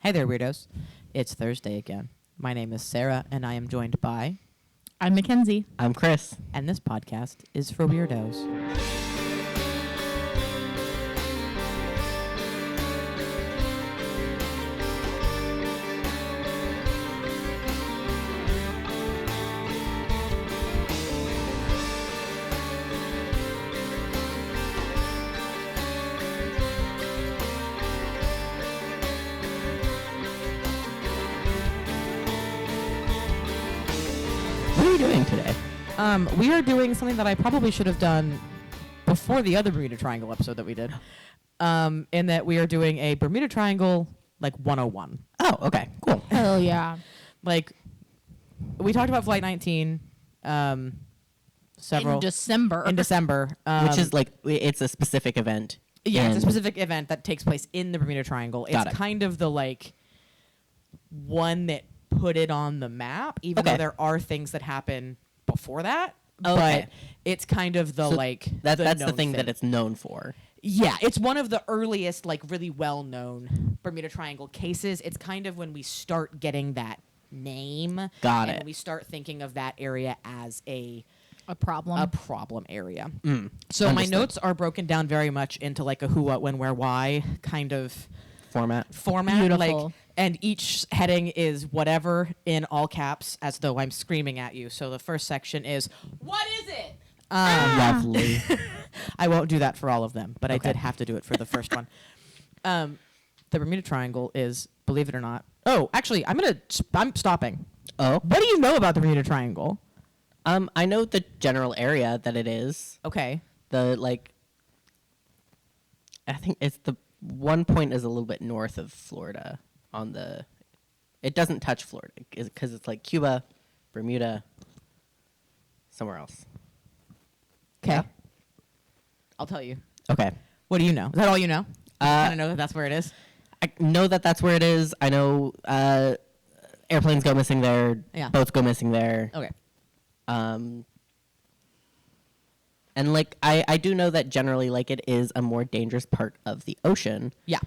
Hey there, Weirdos. It's Thursday again. My name is Sarah, and I am joined by... I'm Mackenzie. I'm Chris. And this podcast is for Weirdos. What are we doing today? We are doing something that I probably should have done before the other Bermuda Triangle episode that we did. In that we are doing a Bermuda Triangle, 101. Oh, okay, cool. Hell yeah. We talked about Flight 19 In December. in December. Which is it's a specific event. Yeah, it's a specific event that takes place in the Bermuda Triangle. Got It's it. kind of the one that put it on the map, even though Okay. there are things that happen before that. Okay. But it's kind of the So that's the known thing that it's known for. Yeah, it's one of the earliest, really well-known Bermuda Triangle cases. It's kind of when we start getting that name. Got and it. we start thinking of that area as a problem. area. So So my notes are broken down very much into a who, what, when, where, why kind of format. Beautiful. And each heading is whatever in all caps, as though I'm screaming at you. So the first section is, what is it? Lovely. I won't do that for all of them, but I Okay. did have to do it for the first one. The Bermuda Triangle is, believe it or not. Oh, actually, I'm stopping. Oh. What do you know about the Bermuda Triangle? I know the general area that it is. Okay. I think it's the one point is a little bit north of Florida it doesn't touch Florida because it's Cuba, Bermuda, somewhere else. Okay. Yeah. I'll tell you. Okay. What do you know? Is that all you know? Kind of know that that's where it is? I know that that's where it is. I know airplanes go missing there. Yeah. Boats go missing there. Okay. And I do know that generally it is a more dangerous part of the ocean, Yeah.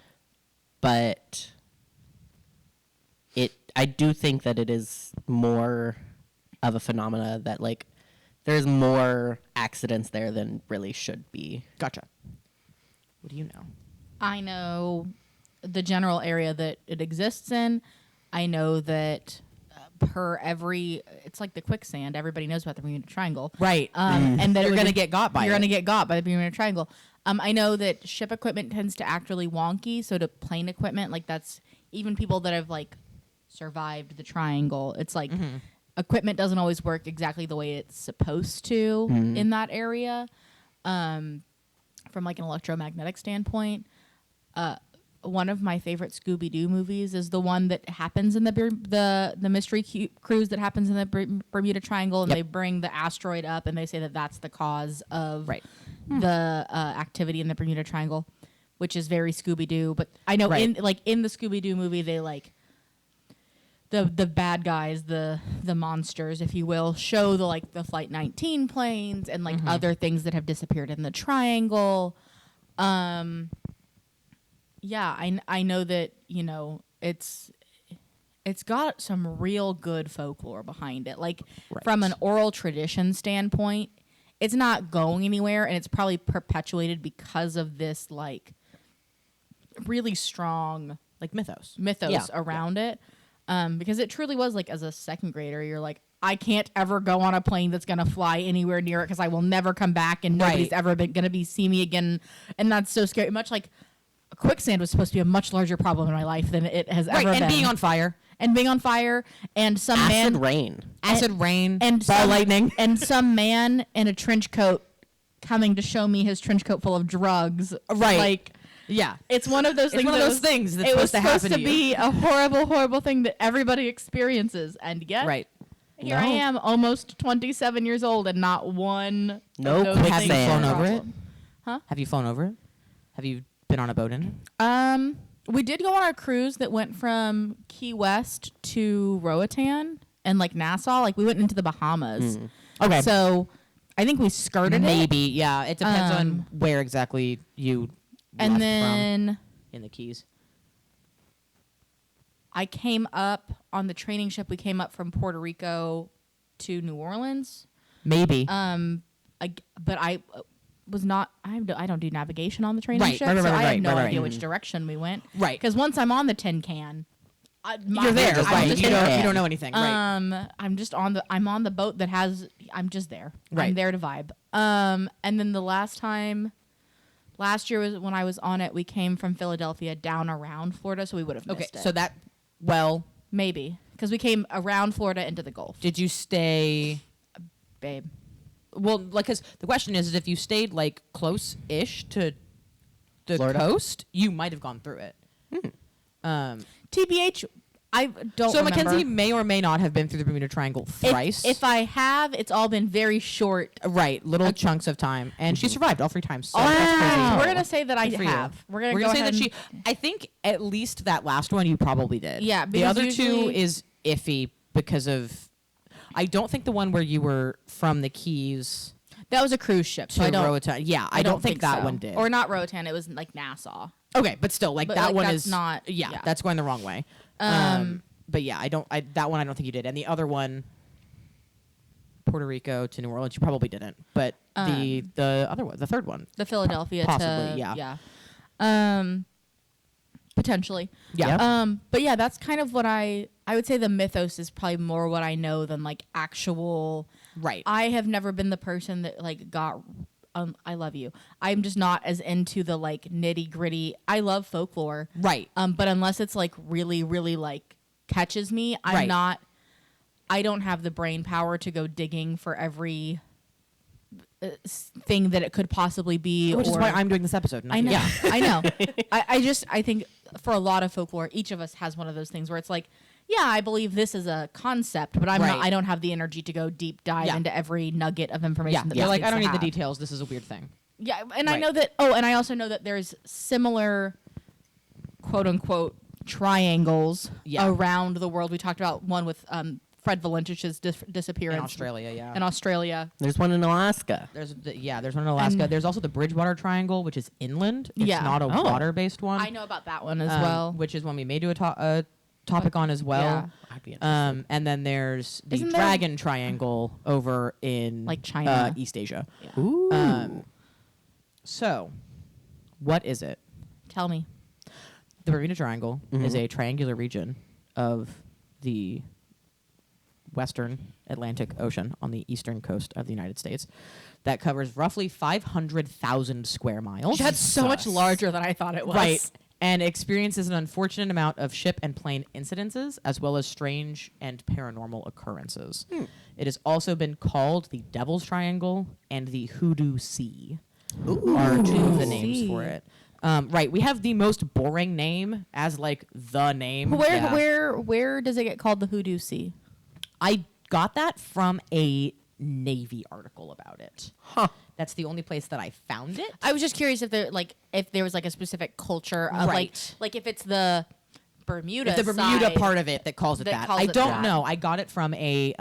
but I do think that it is more of a phenomena that there's more accidents there than really should be. Gotcha. What do you know? I know the general area that it exists in. I know that it's like the quicksand. Everybody knows about the Bermuda Triangle. Right. And that You're going to get got by it. You're going to get got by the Bermuda Triangle. I know that ship equipment tends to act really wonky. So to plane equipment, that's even people that have survived the triangle. It's equipment doesn't always work exactly the way it's supposed to in that area. From an electromagnetic standpoint, one of my favorite Scooby-Doo movies is the one that happens in the mystery cruise that happens in the Bermuda Triangle, and Yep. they bring the asteroid up, and they say that that's the cause of Right. the activity in the Bermuda Triangle, which is very Scooby-Doo. But I know Right. in the Scooby-Doo movie, they the bad guys, the monsters, if you will, show the Flight 19 planes and other things that have disappeared in the triangle. Yeah, I know that, it's got some real good folklore behind it. From an oral tradition standpoint, it's not going anywhere, and it's probably perpetuated because of this really strong mythos. mythos around it. Because it truly was as a second grader, you're I can't ever go on a plane that's going to fly anywhere near it because I will never come back and nobody's ever going to see me again. And that's so scary. Much like quicksand was supposed to be a much larger problem in my life than it has ever been. And being on fire. And some Acid rain. Acid rain. And ball lightning. And some man in a trench coat coming to show me his trench coat full of drugs. Right. Yeah. It's one of those It's things. one of those things that's it was supposed to happen to you. be a horrible, horrible thing that everybody experiences, and yet, here I am, almost 27 years old, and not one. No of those quicksand. things Have you flown are a over it? problem. Huh? Have you flown over it? Have you been on a boat in it? We did go on a cruise that went from Key West to Roatan and Nassau. We went into the Bahamas. Okay. So I think we skirted it. Maybe. Yeah. It depends on where exactly you And left then from in the Keys. I came up on the training ship. We came up from Puerto Rico to New Orleans. Maybe. But I was not. I don't do navigation on the training Right, ship, right, so right, I right, had no right, idea right. which direction we went. Right. Because once I'm on the tin can, You're there, just right? on the You tin can. don't know anything, right? I'm just on the. I'm on the boat that has. I'm just there. Right. I'm there to vibe. And then the last year was when I was on it. We came from Philadelphia down around Florida, so we would have Okay, missed it. so that maybe because we came around Florida into the Gulf, did you stay? babe. Well, like, because the question is if you stayed like close-ish to the Florida? coast, you might have gone through it. TBH, I don't. So remember. Mackenzie may or may not have been through the Bermuda Triangle thrice. If I have, it's all been very short. right, little chunks of time, and she survived all 3 times. So Wow. that's crazy. We're gonna say that I Good for you. have. We're gonna We're go gonna say ahead that she. I think at least that last one you probably did. Yeah, the because other 2 usually- is iffy because of. I don't think the one where you were from the Keys that was a cruise ship. to So I don't. Roatan. Yeah, I don't think that so. one did. Or not Roatan. It was like Nassau. Okay, but still, like But, that like, one that's is not- Yeah, yeah. that's going the wrong way. But yeah, that one I don't think you did, and the other one, Puerto Rico to New Orleans, you probably didn't. But the other one, the third one, The Philadelphia possibly, to yeah. Potentially. yeah. But yeah, that's kind of what I would say the mythos is probably more what I know than like actual. Right. I have never been the person that like got. I love you. I'm just not as into the like nitty gritty. I love folklore. Right. But unless it's like really, really like catches me, I'm Right. not. I don't have the brain power to go digging for every thing that it could possibly be. Which is or- why I'm doing this episode. I know. Yeah. I know. I think for a lot of folklore, each of us has one of those things where it's like, yeah, I believe this is a concept, but I'm Right. not. I don't have the energy to go deep dive Yeah. into every nugget of information. Yeah. That You're this like, I needs don't to need the have. details. This is a weird thing. Yeah, and I Right. know that. Oh, and I also know that there's similar, quote unquote, triangles Yeah. around the world. We talked about one with Fred Valentich's disappearance In Australia, yeah. In Australia. There's one in Alaska. there's one in Alaska. And- there's also the Bridgewater Triangle, which is inland. It's Yeah. not a Oh. water-based one. I know about that one as well. Which is one we may do a topic on as well. Yeah. I'd be interested. And then there's the Isn't there- Dragon Triangle over in Like China. East Asia. Yeah. Ooh. So, what is it? Tell me. The Bermuda Triangle is a triangular region of the western Atlantic Ocean on the eastern coast of the United States that covers roughly 500,000 square miles. That's so much larger than I thought it was. Right. And experiences an unfortunate amount of ship and plane incidences, as well as strange and paranormal occurrences. It has also been called the Devil's Triangle and the Hoodoo Sea. Are 2 of the names Sea. for it. Right. We have the most boring name as like the name. Where does it get called the Hoodoo Sea? I got that from a Navy article about it. Huh. That's the only place that I found it. I was just curious if there was like a specific culture of Right. like if it's the Bermuda It's the Bermuda side. part of it that calls it that that. calls I it don't that. know. I got it from a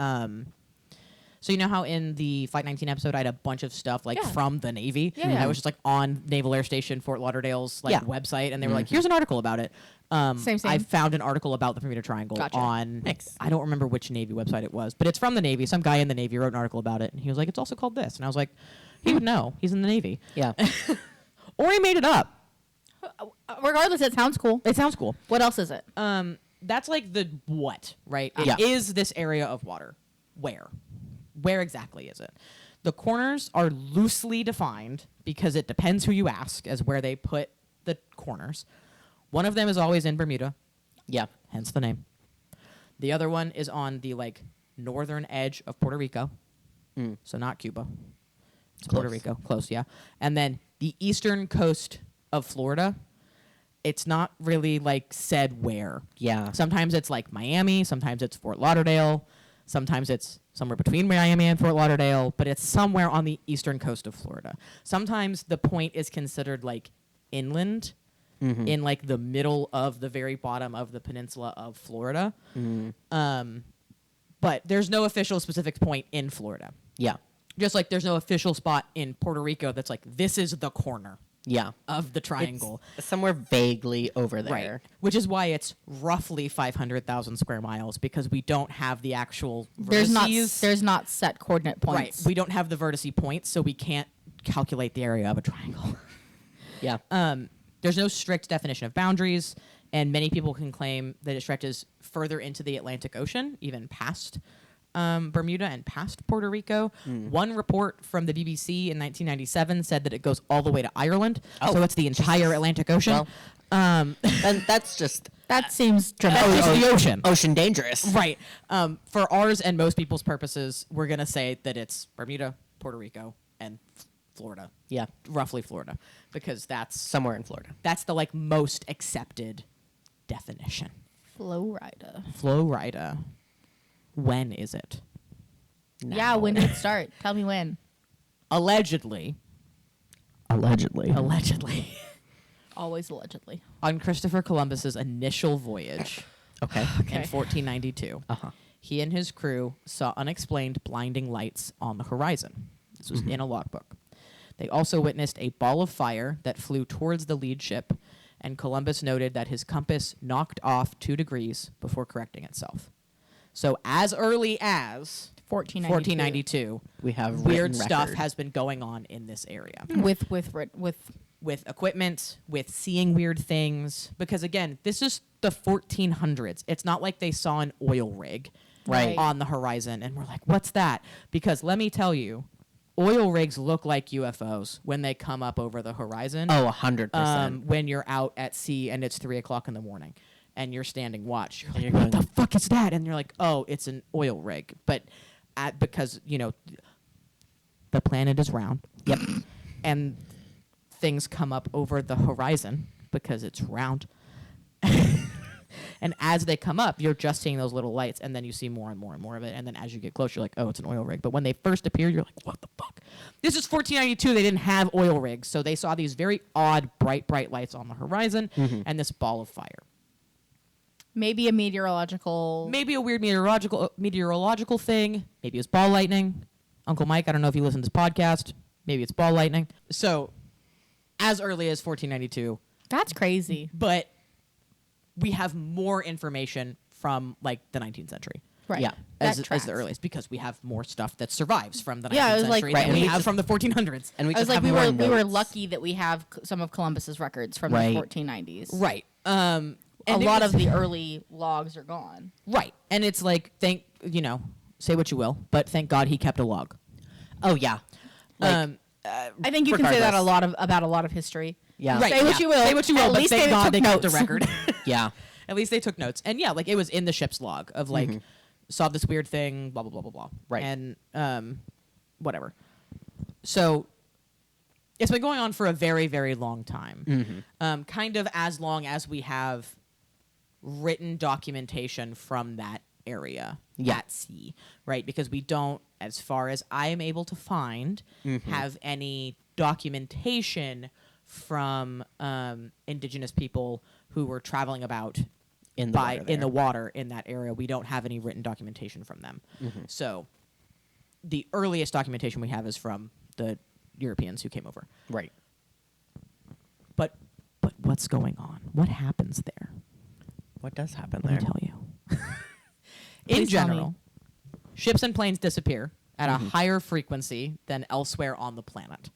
so you know how in the Flight 19 episode I had a bunch of stuff like Yeah. from the Navy? Yeah, yeah. I was just like on Naval Air Station Fort Lauderdale's like Yeah. website and they were like, here's an article about it. Same. I found an article about the Bermuda Triangle Gotcha. on Nice. I don't remember which Navy website it was, but it's from the Navy. Some guy in the Navy wrote an article about it and he was like, it's also called this. And I was like, he would know. He's in the Navy. Yeah. Or he made it up. Regardless, it sounds cool. It sounds cool. What else is it? That's like the what, right? It Yeah. is this area of water. Where? Where exactly is it? The corners are loosely defined because it depends who you ask as where they put the corners. One of them is always in Bermuda, Yeah. hence the name. The other one is on the like northern edge of Puerto Rico. So not Cuba. It's Puerto Close. Rico. Close, yeah. And then the eastern coast of Florida, it's not really like said where. Yeah. Sometimes it's like Miami, sometimes it's Fort Lauderdale, sometimes it's somewhere between Miami and Fort Lauderdale, but it's somewhere on the eastern coast of Florida. Sometimes the point is considered like inland in like the middle of the very bottom of the peninsula of Florida. But there's no official specific point in Florida. Yeah. Just like there's no official spot in Puerto Rico that's like, this is the corner. Yeah. of the triangle. It's somewhere vaguely over there. Right. Which is why it's roughly 500,000 square miles, because we don't have the actual vertices. There's not set coordinate points. Right. We don't have the vertice points, so we can't calculate the area of a triangle. Yeah. There's no strict definition of boundaries, and many people can claim that it stretches further into the Atlantic Ocean, even past Bermuda and past Puerto Rico. One report from the BBC in 1997 said that it goes all the way to Ireland, so it's the entire Atlantic Ocean. Well, and that's just That seems That's dramatic. just the ocean. ocean dangerous. Right. For ours and most people's purposes, we're going to say that it's Bermuda, Puerto Rico, and Florida. Yeah. Roughly Florida, because that's Somewhere in Florida. the like most accepted definition. Florida. Florida. When is it? Yeah, when did it start? Tell me when. Allegedly. Allegedly. Always allegedly. On Christopher Columbus's initial voyage Okay. in Okay. 1492, Uh-huh. he and his crew saw unexplained blinding lights on the horizon. This was in a logbook. They also witnessed a ball of fire that flew towards the lead ship, and Columbus noted that his compass knocked off 2 degrees before correcting itself. So as early as 1492, We have weird written stuff record. has been going on in this area. With Equipment, with seeing weird things. Because again, this is the 1400s. It's not like they saw an oil rig Right. on the horizon and we're like, what's that? Because let me tell you, oil rigs look like UFOs when they come up over the horizon. Oh, 100%. When you're out at sea and it's 3 o'clock in the morning and you're standing watch. You're like, You're what going- the fuck is that? And you're like, oh, it's an oil rig. But because, the planet is round. Yep. And things come up over the horizon because it's round. And as they come up, you're just seeing those little lights, and then you see more and more and more of it. And then as you get closer, you're like, oh, it's an oil rig. But when they first appeared, you're like, what the fuck? This is 1492. They didn't have oil rigs. So they saw these very odd, bright lights on the horizon and this ball of fire. maybe a meteorological. Maybe a weird meteorological thing. Maybe it's ball lightning. Uncle Mike, I don't know if you listen to this podcast. Maybe it's ball lightning. So as early as 1492. That's crazy. But we have more information from like the 19th century. Right. Yeah. As That tracks. the earliest, because we have more stuff that survives from the 19th Yeah, it was like- century Right, than and we we have just- from the 1400s. And we I was just like, have we more were notes. lucky that we have some of Columbus's records from Right. the 1490s. Right. A And it lot was- of the early logs are gone. Right. And it's like, say what you will, but thank God he kept a log. Oh, yeah. Like, I think you can say that regardless. about a lot of history. yeah. Right. Say what you will. Say what you will, At but least thank they God took they kept the notes. record. Yeah. At least they took notes. And yeah, like it was in the ship's log of like, saw this weird thing, blah, blah, blah, blah, blah. Right. And whatever. So it's been going on for a very, very long time. Kind of as long as we have written documentation from that area, Yeah. at sea, right? Because we don't, as far as I am able to find, have any documentation from indigenous people who were traveling about In the water in there. the water in that area. We don't have any written documentation from them. So the earliest documentation we have is from the Europeans who came over. Right. But what's going on? What happens there? What does happen Let there? me tell you. In Please tell me. general, ships and planes disappear at a higher frequency than elsewhere on the planet,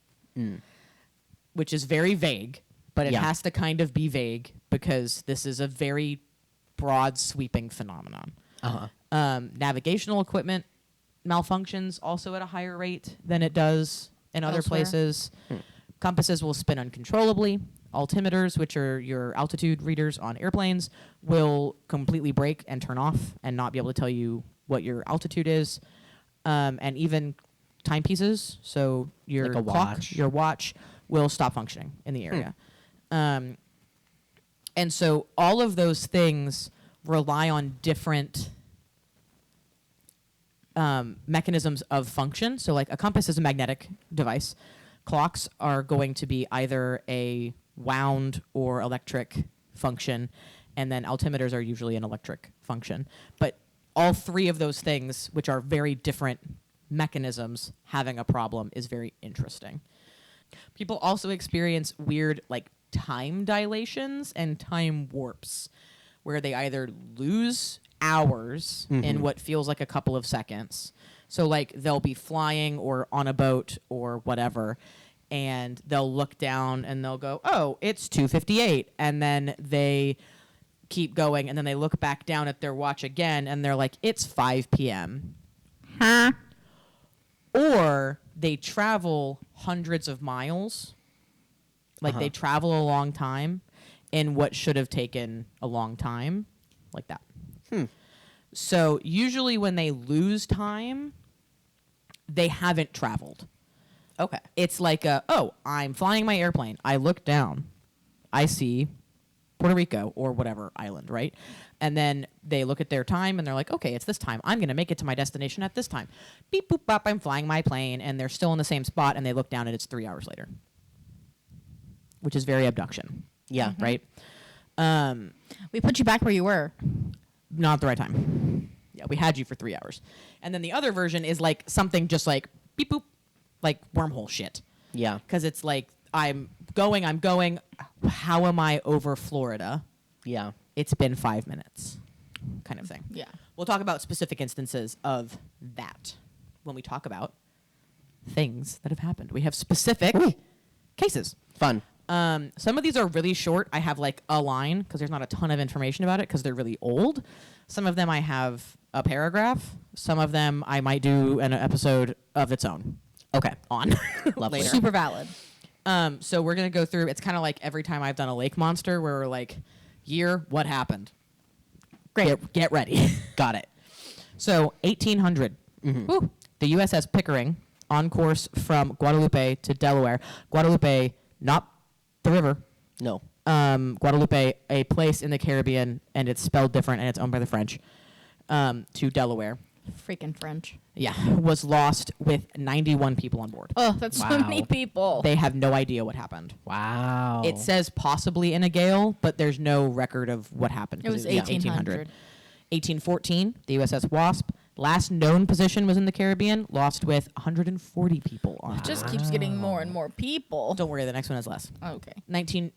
which is very vague, but it Yeah. has to kind of be vague because this is a very broad, sweeping phenomenon. Uh-huh. Navigational equipment malfunctions also at a higher rate than it does in other Elsewhere. places. Compasses will spin uncontrollably. Altimeters, which are your altitude readers on airplanes, will completely break and turn off and not be able to tell you what your altitude is. And even timepieces, so your Like a clock, watch. your watch, will stop functioning in the area. And so all of those things rely on different mechanisms of function. So like a compass is a magnetic device. Clocks are going to be either a wound or electric function, and then altimeters are usually an electric function. But all three of those things, which are very different mechanisms, having a problem is very interesting. People also experience weird like time dilations and time warps where they either lose hours in what feels like a couple of seconds. So like they'll be flying or on a boat or whatever, and they'll look down and they'll go, "Oh, it's 2:58." And then they keep going, and then they look back down at their watch again and they're like, "It's 5 p.m." Huh? Or they travel hundreds of miles. Like they travel a long time in what should have taken a long time, like that. So usually when they lose time, they haven't traveled. Okay. It's like, I'm flying my airplane. I look down. I see Puerto Rico or whatever island, right? And then they look at their time and they're like, okay, it's this time. I'm going to make it to my destination at this time. Beep, boop, bop, I'm flying my plane. And they're still in the same spot, and they look down and it's 3 hours later, which is very abduction. Yeah. Right? We put you back where you were. Not at the right time. Yeah, we had you for 3 hours. And then the other version is like something just like beep, boop, like wormhole shit. Yeah. Because it's like, I'm going. How am I over Florida? Yeah. It's been 5 minutes, kind of thing. Yeah. We'll talk about specific instances of that when we talk about things that have happened. We have specific cases. Fun. Some of these are really short. I have like a line because there's not a ton of information about it because they're really old. Some of them I have a paragraph. Some of them I might do an episode of its own Okay. on Lovely. later. Super valid. So we're going to go through, it's kind of like every time I've done a lake monster where we're like, year, what happened? Great. Get ready. Got it. So 1800, Woo. The USS Pickering on course from Guadalupe to Delaware. Guadalupe, not the river. No. Guadalupe, a place in the Caribbean, and it's spelled different, and it's owned by the French, to Delaware. Freaking French. Yeah, was lost with 91 people on board. Oh, that's so Wow. many people. They have no idea what happened. Wow. It says possibly in a gale, but there's no record of what happened. It 'cause was 1800. 1814, the USS Wasp. Last known position was in the Caribbean, lost with 140 people on It board. just keeps getting more and more people. Don't worry, the next one is less. Okay. 19.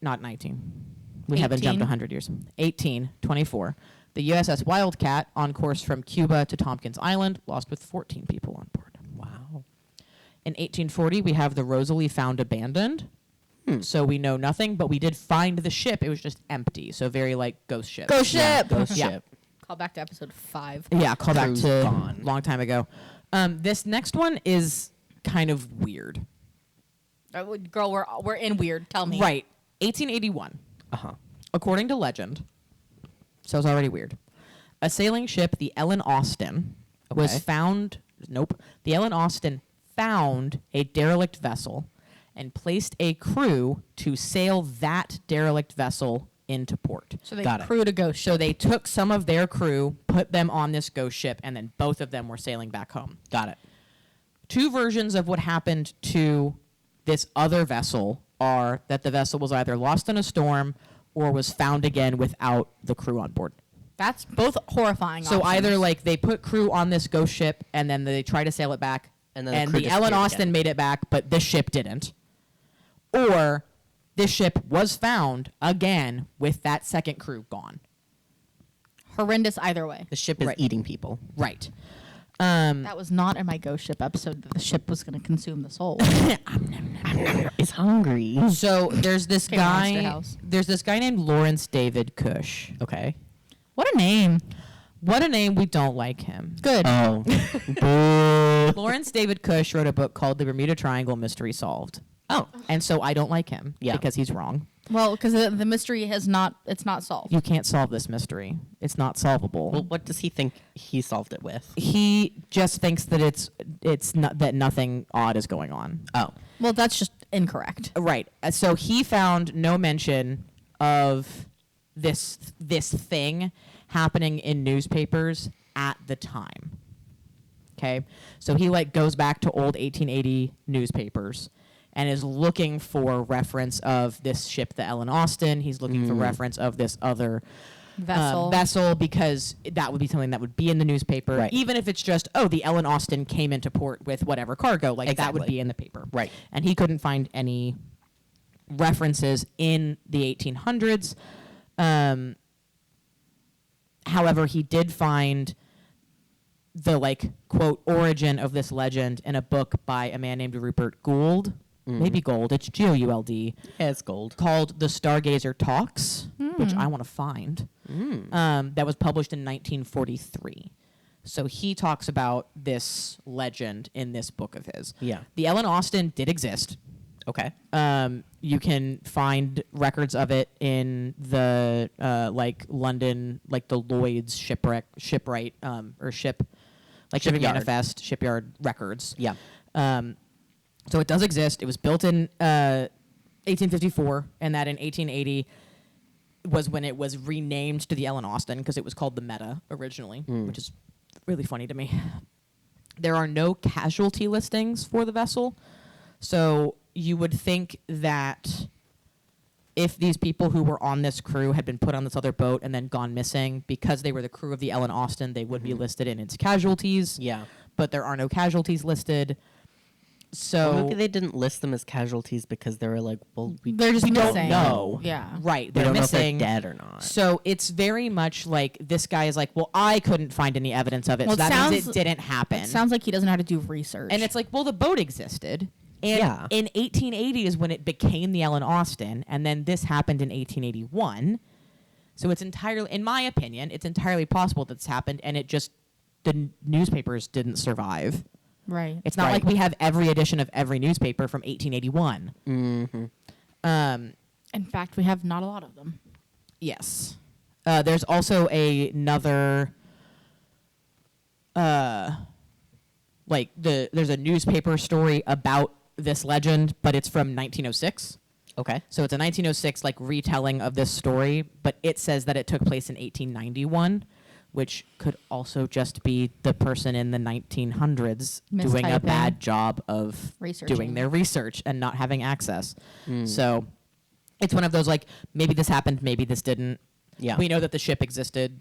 We haven't 18? jumped 100 years. 1824. The USS Wildcat on course from Cuba to Tompkins Island, lost with 14 people on board. Wow. In 1840, we have the Rosalie found abandoned. So we know nothing, but we did find the ship. It was just empty. So very like ghost ship. Ghost ship. Ghost Yeah. ship. Call back to episode 5. Yeah, call back Crew's to gone. long time ago. This next one is kind of weird. Girl, we're in weird. Tell me. Right. 1881. Uh-huh. According to legend, so it's already weird. A sailing ship, the Ellen Austin, was Okay. found. Nope. The Ellen Austin found a derelict vessel and placed a crew to sail that derelict vessel into port. So they Got it. crewed a ghost ship. So they took some of their crew, put them on this ghost ship, and then both of them were sailing back home. Got it. Two versions of what happened to this other vessel are that the vessel was either lost in a storm or was found again without the crew on board. That's both horrifying. So options. either like they put crew on this ghost ship and then they try to sail it back, And then and the crew the Ellen disappeared Austin again. made it back, but this ship didn't. Or this ship was found again with that second crew gone. horrendous either way. The ship is Right. eating people. Right. That was not in my ghost ship episode that the ship was going to consume the soul. Is hungry. So there's this Okay, Monster guy. House. There's this guy named Lawrence David Cush. Okay. What a name. What a name. We don't like him. Good. Oh. Boo. Lawrence David Cush wrote a book called The Bermuda Triangle Mystery Solved. Oh. And so I don't like him Yeah. because he's wrong. Well, because the mystery it's not solved. You can't solve this mystery. It's not solvable. Well, what does he think he solved it with? He just thinks that it's not that nothing odd is going on. Oh. Well, that's just incorrect. Right. So he found no mention of this thing happening in newspapers at the time. Okay? So he like goes back to old 1880 newspapers and is looking for reference of this ship, the Ellen Austin. He's looking for reference of this other Vessel. because that would be something that would be in the newspaper, Right. even if it's just, oh, the Ellen Austin came into port with whatever cargo, like that would Exactly. be in the paper. Right. And he couldn't find any references in the 1800s. However, he did find the like quote origin of this legend in a book by a man named Rupert Gould, maybe Gold, it's Gould, Yeah, it's gold. called The Stargazer Talks, which I want to find. That was published in 1943. So he talks about this legend in this book of his. Yeah. The Ellen Austin did exist. Okay. You can find records of it in the like London, like the Lloyd's shipwright, or ship, like shipping Shipyard. manifest, shipyard records. Yeah. So it does exist. It was built in 1854, and that in 1880 was when it was renamed to the Ellen Austin because it was called the Meta originally, which is really funny to me. There are no casualty listings for the vessel, so you would think that if these people who were on this crew had been put on this other boat and then gone missing, because they were the crew of the Ellen Austin, they would be listed in its casualties. Yeah. But there are no casualties listed. So Well, maybe they didn't list them as casualties because they were like, well, we They're just we don't missing. know. Yeah. Right. we They're don't know if they're missing. dead or not. So it's very much like this guy is like, well, I couldn't find any evidence of it. Well, So it that means sounds- it didn't happen. It sounds like he doesn't know how to do research. And it's like, well, the boat existed. And Yeah. in 1880 is when it became the Ellen Austin. And then this happened in 1881. So it's entirely, in my opinion, it's entirely possible that this happened. And it just, the newspapers didn't survive. right. It's not Right. like we have every edition of every newspaper from 1881. In fact, we have not a lot of them. Yes. There's also another, there's a newspaper story about this legend, but it's from 1906. Okay. So it's a 1906 like retelling of this story, but it says that it took place in 1891, which could also just be the person in the 1900s doing a Mistyping. bad job of Researching. doing their research and not having access. So it's one of those like maybe this happened, maybe this didn't. Yeah. We know that the ship existed.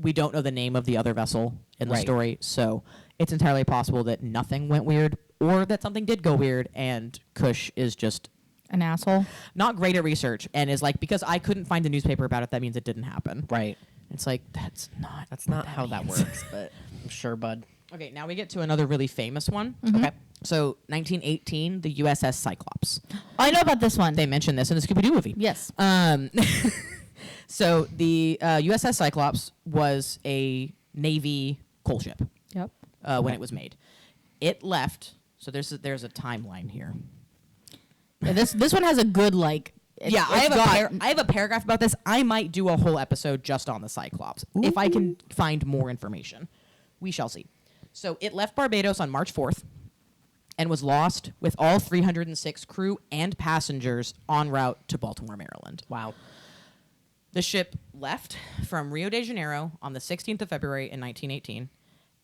We don't know the name of the other vessel in the Right. story, so it's entirely possible that nothing went weird or that something did go weird and Cush is just An asshole. not great at research and is like, because I couldn't find a newspaper about it, that means it didn't happen. Right. It's like, that's not That's not how that means. works, but I'm sure, bud. Okay, now we get to another really famous one. Okay. So 1918, the USS Cyclops. I know about this one. They mentioned this in the Scooby-Doo movie. yes. So the USS Cyclops was a Navy coal ship Yep. when it was made. It left. So there's a timeline here. Yeah, this one has a good like. Yeah, I have a paragraph about this. I might do a whole episode just on the Cyclops if I can find more information. We shall see. So it left Barbados on March 4th and was lost with all 306 crew and passengers en route to Baltimore, Maryland. Wow. The ship left from Rio de Janeiro on the 16th of February in 1918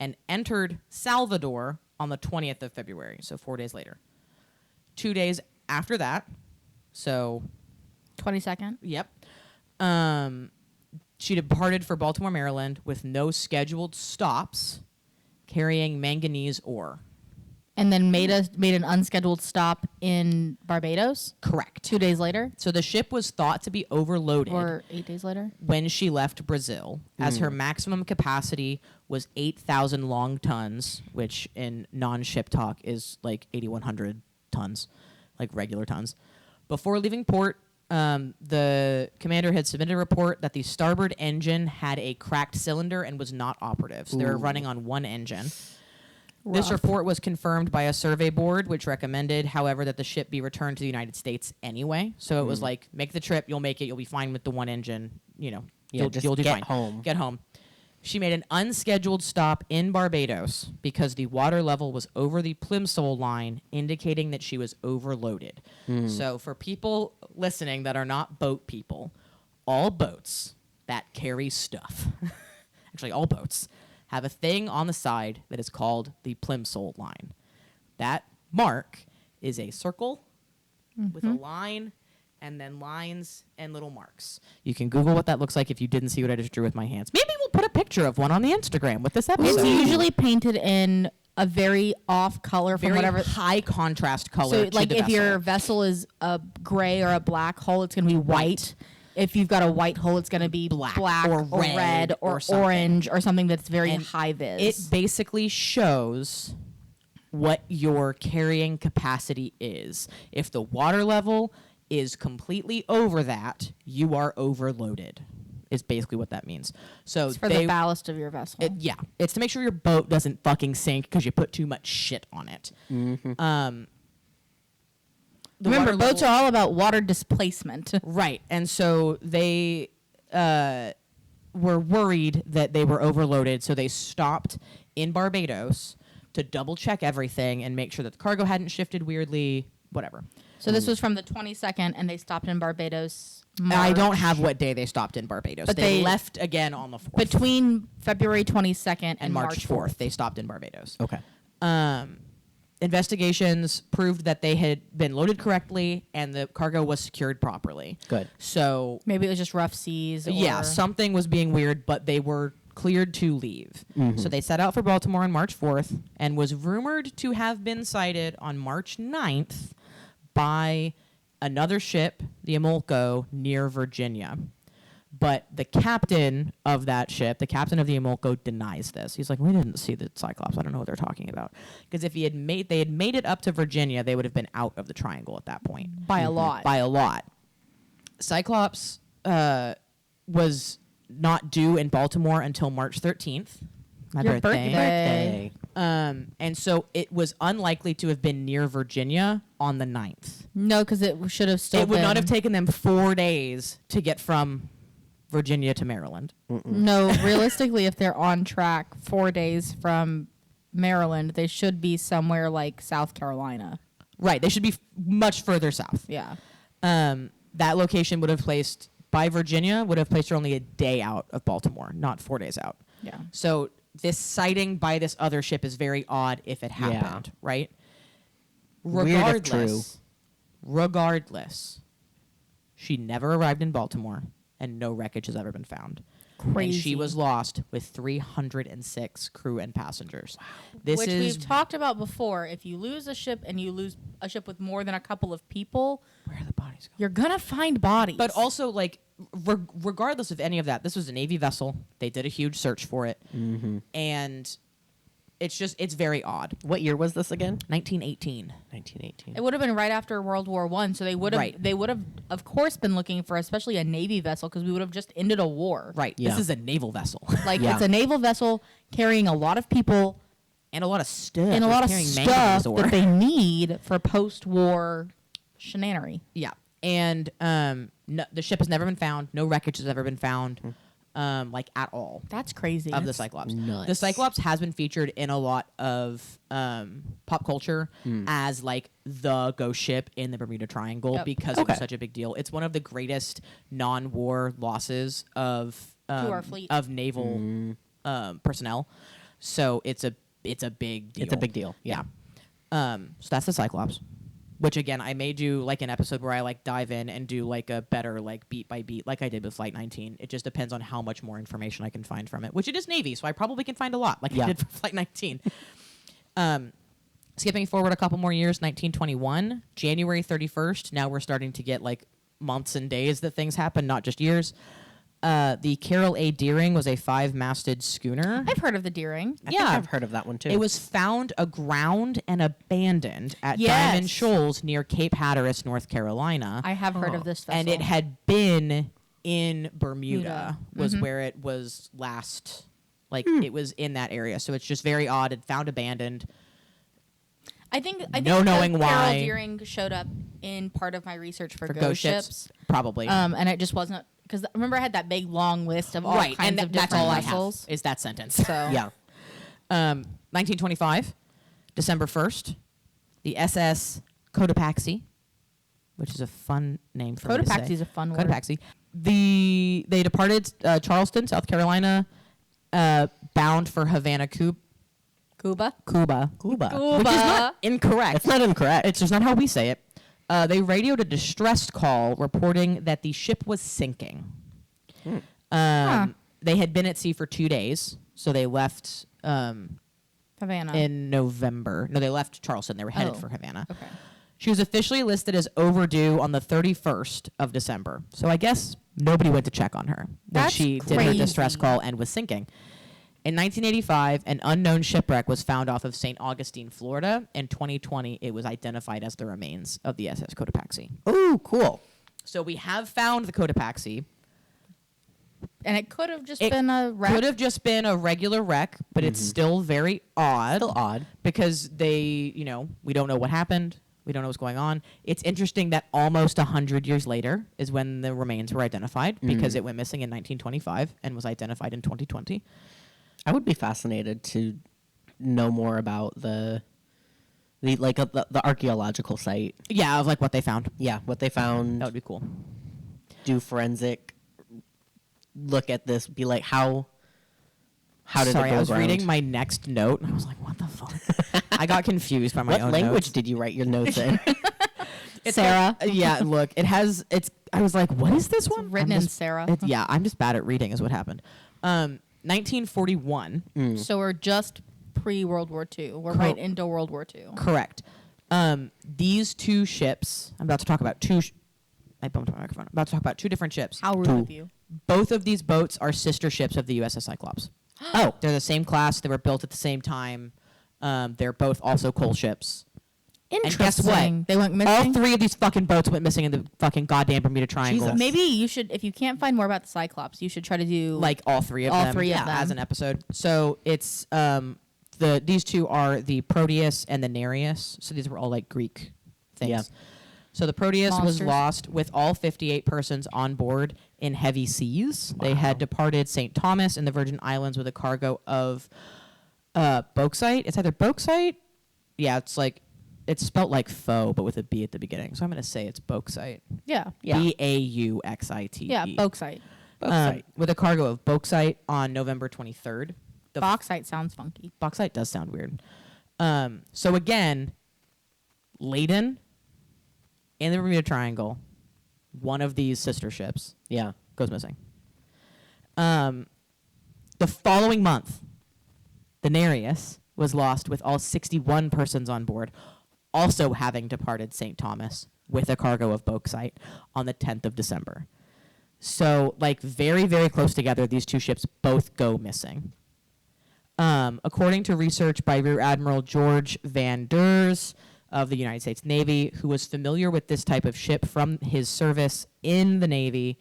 and entered Salvador on the 20th of February, so 4 days later. 2 days after that, so 22nd. yep, she departed for Baltimore, Maryland with no scheduled stops, carrying manganese ore. And then made an unscheduled stop in Barbados Correct. 2 days later So the ship was thought to be overloaded or 8 days later. when she left Brazil, as her maximum capacity was 8,000 long tons, which in non-ship talk is like 8,100 tons, like regular tons. Before leaving port, the commander had submitted a report that the starboard engine had a cracked cylinder and was not operative. So they were running on one engine. This Rough. report was confirmed by a survey board, which recommended, however, that the ship be returned to the United States anyway. So it was like, make the trip, you'll make it, you'll be fine with the one engine, Yeah, you'll just do get fine. home. Get home. She made an unscheduled stop in Barbados because the water level was over the plimsoll line, indicating that she was overloaded. So for people listening that are not boat people, all boats that carry stuff, actually all boats, have a thing on the side that is called the plimsoll line. That mark is a circle with a line and then lines and little marks. You can Google what that looks like if you didn't see what I just drew with my hands. Maybe we'll put a picture of one on the Instagram with this episode. It's usually painted in a very off color from very whatever. high contrast color. So, to like, the if your vessel is a gray or a black hole, it's going to be white. If you've got a white hole, it's going to be black or red or orange or something that's very high vis. It basically shows what your carrying capacity is. If the water level is completely over that, you are overloaded. Is basically what that means. So it's for the ballast of your vessel. It's to make sure your boat doesn't fucking sink because you put too much shit on it. Mm-hmm. Remember, boats are all about water displacement. Right. And so they were worried that they were overloaded, so they stopped in Barbados to double check everything and make sure that the cargo hadn't shifted weirdly, whatever. So this was from the 22nd, and they stopped in Barbados March. I don't have what day they stopped in Barbados. But they they left again on the 4th. Between February 22nd and March 4th, they stopped in Barbados. Okay. Investigations proved that they had been loaded correctly and the cargo was secured properly. Good. So maybe it was just rough seas. yeah, something was being weird, but they were cleared to leave. Mm-hmm. So they set out for Baltimore on March 4th and was rumored to have been sighted on March 9th by another ship, the Amolco, near Virginia. But the captain of that ship, the captain of the Amolco, denies this. He's like, we didn't see the Cyclops. I don't know what they're talking about. Because if they had made it up to Virginia, they would have been out of the triangle at that point. By a lot. By a lot. Cyclops was not due in Baltimore until March 13th. My Your birthday. birthday. And so it was unlikely to have been near Virginia on the 9th. No, because it should have still It would not have taken them 4 days to get from Virginia to Maryland. No, realistically, if they're on track 4 days from Maryland, they should be somewhere like South Carolina. Right. They should be much further south. Yeah. That location would have placed, by Virginia, would have placed her only a day out of Baltimore, not 4 days out. Yeah. So this sighting by this other ship is very odd if it happened, right? Weird if true. Regardless, she never arrived in Baltimore and no wreckage has ever been found. Crazy. And she was lost with 306 crew and passengers. Wow. This Which is we've talked about before. If you lose a ship and you lose a ship with more than a couple of people, where are the bodies going? You're going to find bodies. But also, like, regardless of any of that, this was a Navy vessel. They did a huge search for it. Mm-hmm. And it's very odd. What year was this again? 1918. 1918. It would have been right after World War I, so they would have, of course, been looking for especially a Navy vessel because we would have just ended a war. Right. Yeah. This is a naval vessel. Like, Yeah. it's a naval vessel carrying a lot of people and a lot of stuff. and a lot of Carrying stuff manganese ore. that they need for post-war shenanery. Yeah. And no, the ship has never been found. No wreckage has ever been found. Like, at all. That's crazy. Of the Cyclops. nuts. The Cyclops has been featured in a lot of pop culture as like the ghost ship in the Bermuda Triangle Yep. because it was Okay. such a big deal. It's one of the greatest non-war losses of our fleet. of naval personnel. So it's a big deal. It's a big deal. Yeah. So that's the Cyclops. Which again, I may do like an episode where I like dive in and do like a better like beat by beat, like I did with Flight 19. It just depends on how much more information I can find from it. Which it is Navy, so I probably can find a lot, like I did for Flight 19. Skipping forward a couple more years, 1921, January 31st. Now we're starting to get like months and days that things happen, not just years. The Carol A. Deering was a 5-masted schooner. I've heard of the Deering. I think I've heard of that one too. It was found aground and abandoned at Yes. Diamond Shoals near Cape Hatteras, North Carolina. I have heard of this vessel. And it had been in Bermuda, Bermuda. was where it was last. Like, it was in that area. So it's just very odd. It found abandoned. I think No knowing Carol why. Deering showed up in part of my research for Ghost ships. Probably. And it just wasn't because remember I had that big long list of all right. kinds And of that's different all vessels. I have, is that sentence. So yeah. 1925, December 1st, the SS Cotopaxi, which is a fun name for me to say. Cotopaxi is a fun word. Cotopaxi. They departed Charleston, South Carolina, bound for Havana, Cuba. Cuba. Which is not incorrect. It's not incorrect. It's just not how we say it. They radioed a distress call reporting that the ship was sinking. They had been at sea for 2 days, so they left Havana. in November. No, they left Charleston. They were headed for Havana. Okay. She was officially listed as overdue on the 31st of December. So I guess nobody went to check on her when That's she did her distress crazy. call and was sinking. In 1985, an unknown shipwreck was found off of St. Augustine, Florida. In 2020, it was identified as the remains of the SS Cotopaxi. Oh, cool. So we have found the Cotopaxi. And it could have just It been a wreck. Could have just been a regular wreck, but it's still very odd. Still odd. Because they, we don't know what happened. We don't know what's going on. It's interesting that almost 100 years later is when the remains were identified because it went missing in 1925 and was identified in 2020. I would be fascinated to know more about the archaeological site. Yeah, of like what they found. Yeah, what they found. That would be cool. Do forensic. Look at this. Be like, how did Sorry, it go I was around? reading my next note and I was like, what the fuck? I got confused by my What own language notes. did you write your notes in? Sarah. Yeah, look, I was like, what is this one? written I'm in just- Sarah. Yeah, I'm just bad at reading is what happened. 1941. So we're just pre-World War II. We're Cor- right into World War II. Correct. These two ships, I'm about to talk about I bumped my microphone. I'm about to talk about two different ships. How rude of you. Both of these boats are sister ships of the USS Cyclops. Oh, They're the same class. They were built at the same time. They're both also coal ships. Interesting. guess what? They went All missing. three of these fucking boats went missing in the fucking goddamn Bermuda Triangle. Jesus. Maybe you should, if you can't find more about the Cyclops, you should try to do Like all three of All them. three of yeah, them. as an episode. So it's these two are the Proteus and the Nereus. So these were all like Greek things. Yeah. So the Proteus was Monsters. lost with all 58 persons on board in heavy seas. They had departed St. Thomas in the Virgin Islands with a cargo of bauxite. It's either bauxite. Yeah, it's spelt like faux, but with a B at the beginning. So I'm going to say it's bauxite. Yeah. Yeah. Bauxite. Yeah, bauxite. With a cargo of bauxite on November 23rd. The Bauxite sounds funky. bauxite does sound weird. So again, laden in the Bermuda Triangle, one of these sister ships yeah. goes missing. The following month, the Nereus was lost with all 61 persons on board, also having departed St. Thomas with a cargo of bauxite on the 10th of December. So, like, very, very close together, these two ships both go missing. According to research by Rear Admiral George Van Ders of the United States Navy, who was familiar with this type of ship from his service in the Navy,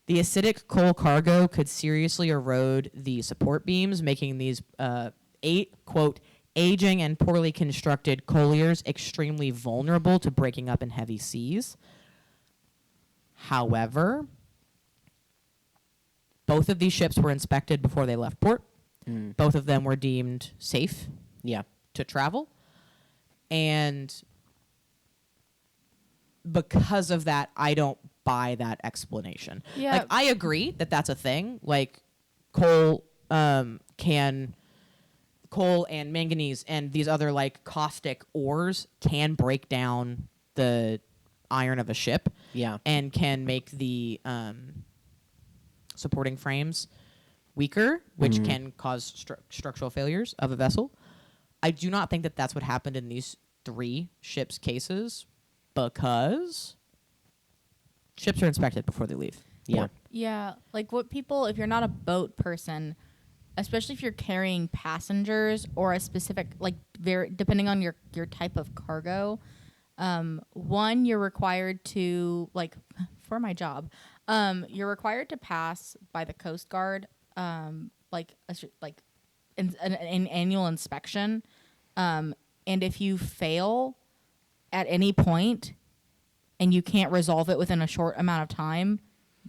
the acidic coal cargo could seriously erode the support beams, making these quote, aging and poorly constructed colliers extremely vulnerable to breaking up in heavy seas. However, both of these ships were inspected before they left port. Both of them were deemed safe Yeah. to travel. And because of that, I don't buy that explanation. Yeah. Like, I agree that that's a thing. Like, coal and manganese and these other, like, caustic ores can break down the iron of a ship. Yeah. And can make the supporting frames weaker, which can cause structural failures of a vessel. I do not think that that's what happened in these three ships' cases because ships are inspected before they leave. Yeah. port. Yeah, like what people, if you're not a boat person, especially if you're carrying passengers or a specific, like, depending on your type of cargo, one, you're required to, like, for my job, you're required to pass by the Coast Guard, like an annual inspection, and if you fail at any point and you can't resolve it within a short amount of time,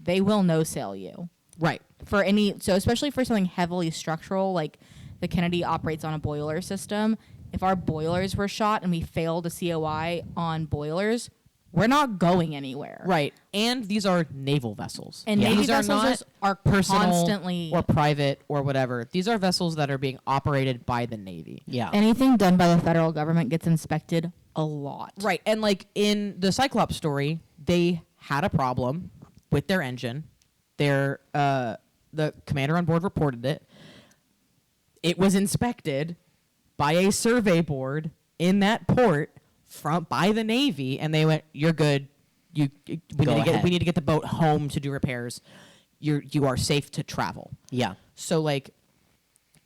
they will no-sail you. Right. So especially for something heavily structural, like the Kennedy operates on a boiler system. If our boilers were shot and we failed a COI on boilers, we're not going anywhere. Right. And these are naval vessels. And Navy these vessels are personal constantly or private or whatever. These are vessels that are being operated by the Navy. Yeah. anything done by the federal government gets inspected a lot. Right. And like in the Cyclops story, they had a problem with their engine. Their the commander on board reported it. It was inspected by a survey board in that port by the Navy, and they went, "You're good. We need to get the boat home to do repairs. You are safe to travel." Yeah. So like,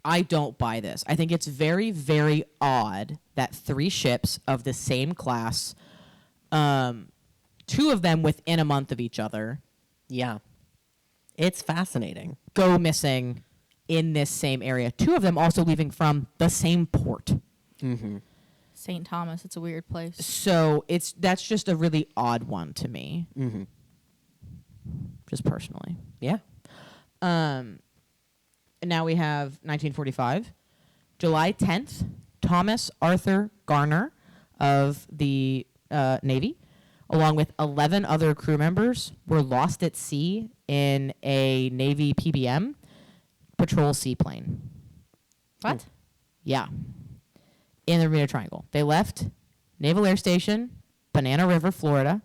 I don't buy this. I think it's very, very odd that 3 ships of the same class, 2 of them within a month of each other, Yeah. It's fascinating. go missing in this same area. 2 of them also leaving from the same port. Mm-hmm. St. Thomas, it's a weird place. So that's just a really odd one to me, Mm-hmm. just personally. Yeah. And now we have 1945, July 10th, Thomas Arthur Garner of the Navy, along with 11 other crew members, were lost at sea in a Navy PBM patrol seaplane. What? Yeah. In the Bermuda Triangle. They left Naval Air Station, Banana River, Florida,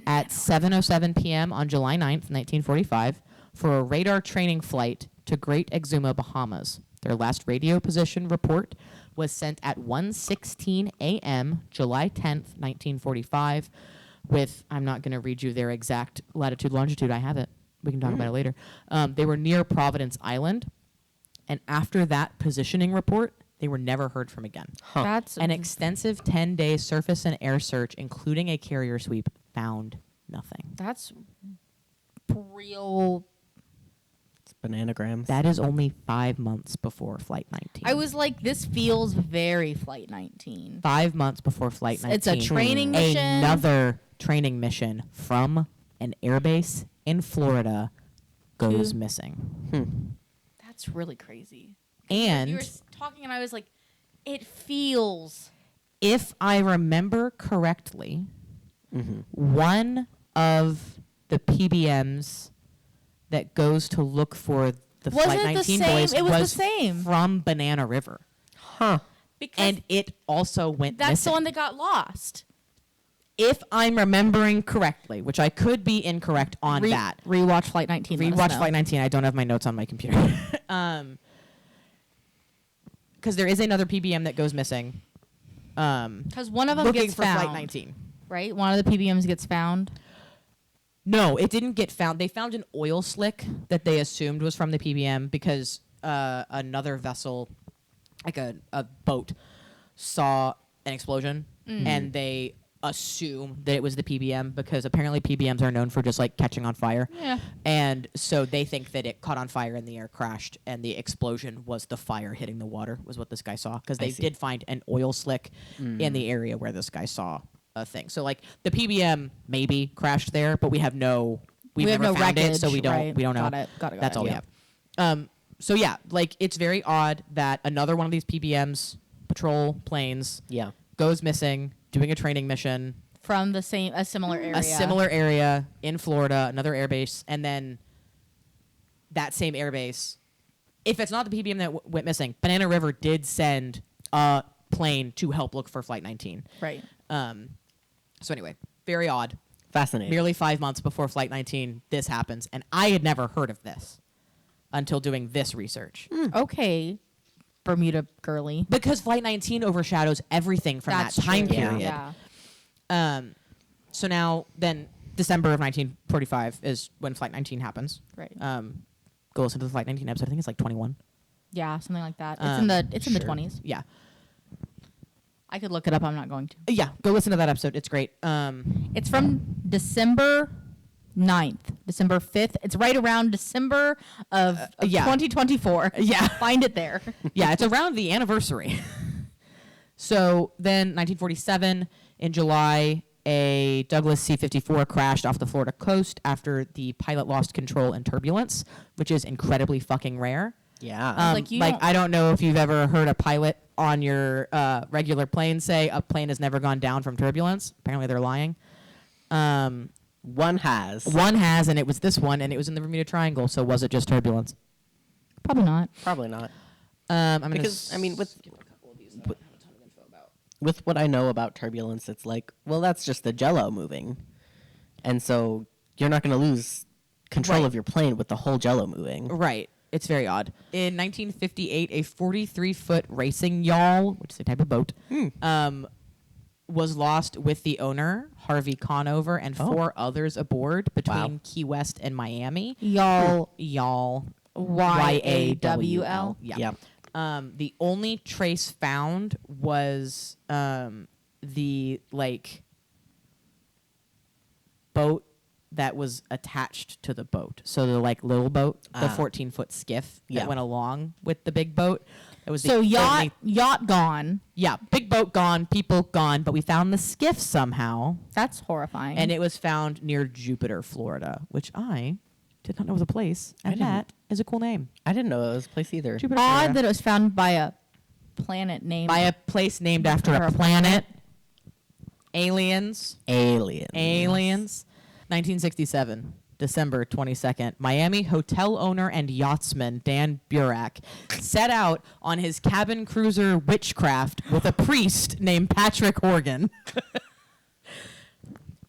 at 7:07 p.m. on July 9th, 1945, for a radar training flight to Great Exuma, Bahamas. Their last radio position report was sent at 1:16 a.m., July 10th, 1945, with, I'm not going to read you their exact latitude, longitude. I have it. We can talk about it later. They were near Providence Island, and after that positioning report, they were never heard from again. Huh. That's An extensive 10-day surface and air search, including a carrier sweep, found nothing. that's real. It's bananagrams. That is only 5 months before Flight 19. I was like, this feels very Flight 19. 5 months before Flight 19. It's a training mission. Another training mission from an airbase in Florida goes To- missing. That's really crazy. And You were talking, and I was like, it feels. if I remember correctly, Mm-hmm. one of the PBMs that goes to look for the Was Flight it the 19 same? boys It was the same. from Banana River. Huh. Because And it also went that's missing. the one that got lost. If I'm remembering correctly, which I could be incorrect on that. Rewatch Flight 19. let us Rewatch know. Flight 19. I don't have my notes on my computer. Because there is another PBM that goes missing. Because one of them Looking gets for found. Flight 19. Right? One of the PBMs gets found. No, it didn't get found. They found an oil slick that they assumed was from the PBM because another vessel, like a boat, saw an explosion, and they assume that it was the PBM because apparently PBMs are known for just like catching on fire. Yeah. And so they think that it caught on fire and the air crashed, and the explosion was the fire hitting the water, was what this guy saw. Because I they see. did find an oil slick in the area where this guy saw a thing. So like the PBM maybe crashed there, but we have no, we've We have never no found it, so wreckage, we don't right. we don't know. Got it. That's all we Yeah. have. So yeah, like it's very odd that another one of these PBMs, patrol planes, Yeah. goes missing doing a training mission. From a similar area. A similar area in Florida, another airbase, and then that same airbase. If it's not the PBM that went missing, Banana River did send a plane to help look for Flight 19. Right. So anyway, very odd. Fascinating. Merely 5 months before Flight 19, this happens, and I had never heard of this until doing this research. Okay, Bermuda girly. Because Flight 19 overshadows everything from That's that time true. period. Yeah. So now, then, December of 1945 is when Flight 19 happens. Right. Go listen to the Flight 19 episode. I think it's like 21. Yeah, something like that. It's in the Sure. 20s. Yeah. I could look it up. I'm not going to. Yeah, go listen to that episode. It's great. It's from December 9th, December 5th. It's right around December of yeah. 2024. Yeah. Find it there. Yeah, it's around the anniversary. So then 1947, in July, a Douglas C-54 crashed off the Florida coast after the pilot lost control and turbulence, which is incredibly fucking rare. Yeah. Like, you don't- I don't know if you've ever heard a pilot on your regular plane say a plane has never gone down from turbulence. Apparently they're lying. One has. One has, and it was this one, and it was in the Bermuda Triangle, so was it just turbulence? Probably not. Probably not. I'm gonna Because, I mean, with- skip a couple of these that I don't have a ton of info about. with what I know about turbulence, it's like, well, that's just the jello moving. And so you're not going to lose control Right. of your plane with the whole jello moving. Right. It's very odd. In 1958, a 43-foot racing yawl, which is a type of boat, was lost with the owner, Harvey Conover, and 4 others aboard between Wow. Key West and Miami. Y'all. Yawl. YAWL. Yeah. Yep. The only trace found was the boat that was attached to the boat. So the little boat, the 14-foot skiff that Yeah. went along with the big boat. That was So the yacht only- gone. yeah, big boat gone, people gone, but we found the skiff somehow, That's horrifying. and it was found near Jupiter, Florida, which I did not know was a place, and didn't. that is a cool name. I didn't know it was a place either. Jupiter, odd Florida. that it was found by a planet named By a place named after Or a a planet. Aliens. Aliens. 1967, December 22nd. Miami hotel owner and yachtsman Dan Burak set out on his cabin cruiser Witchcraft with a priest named Patrick Horgan.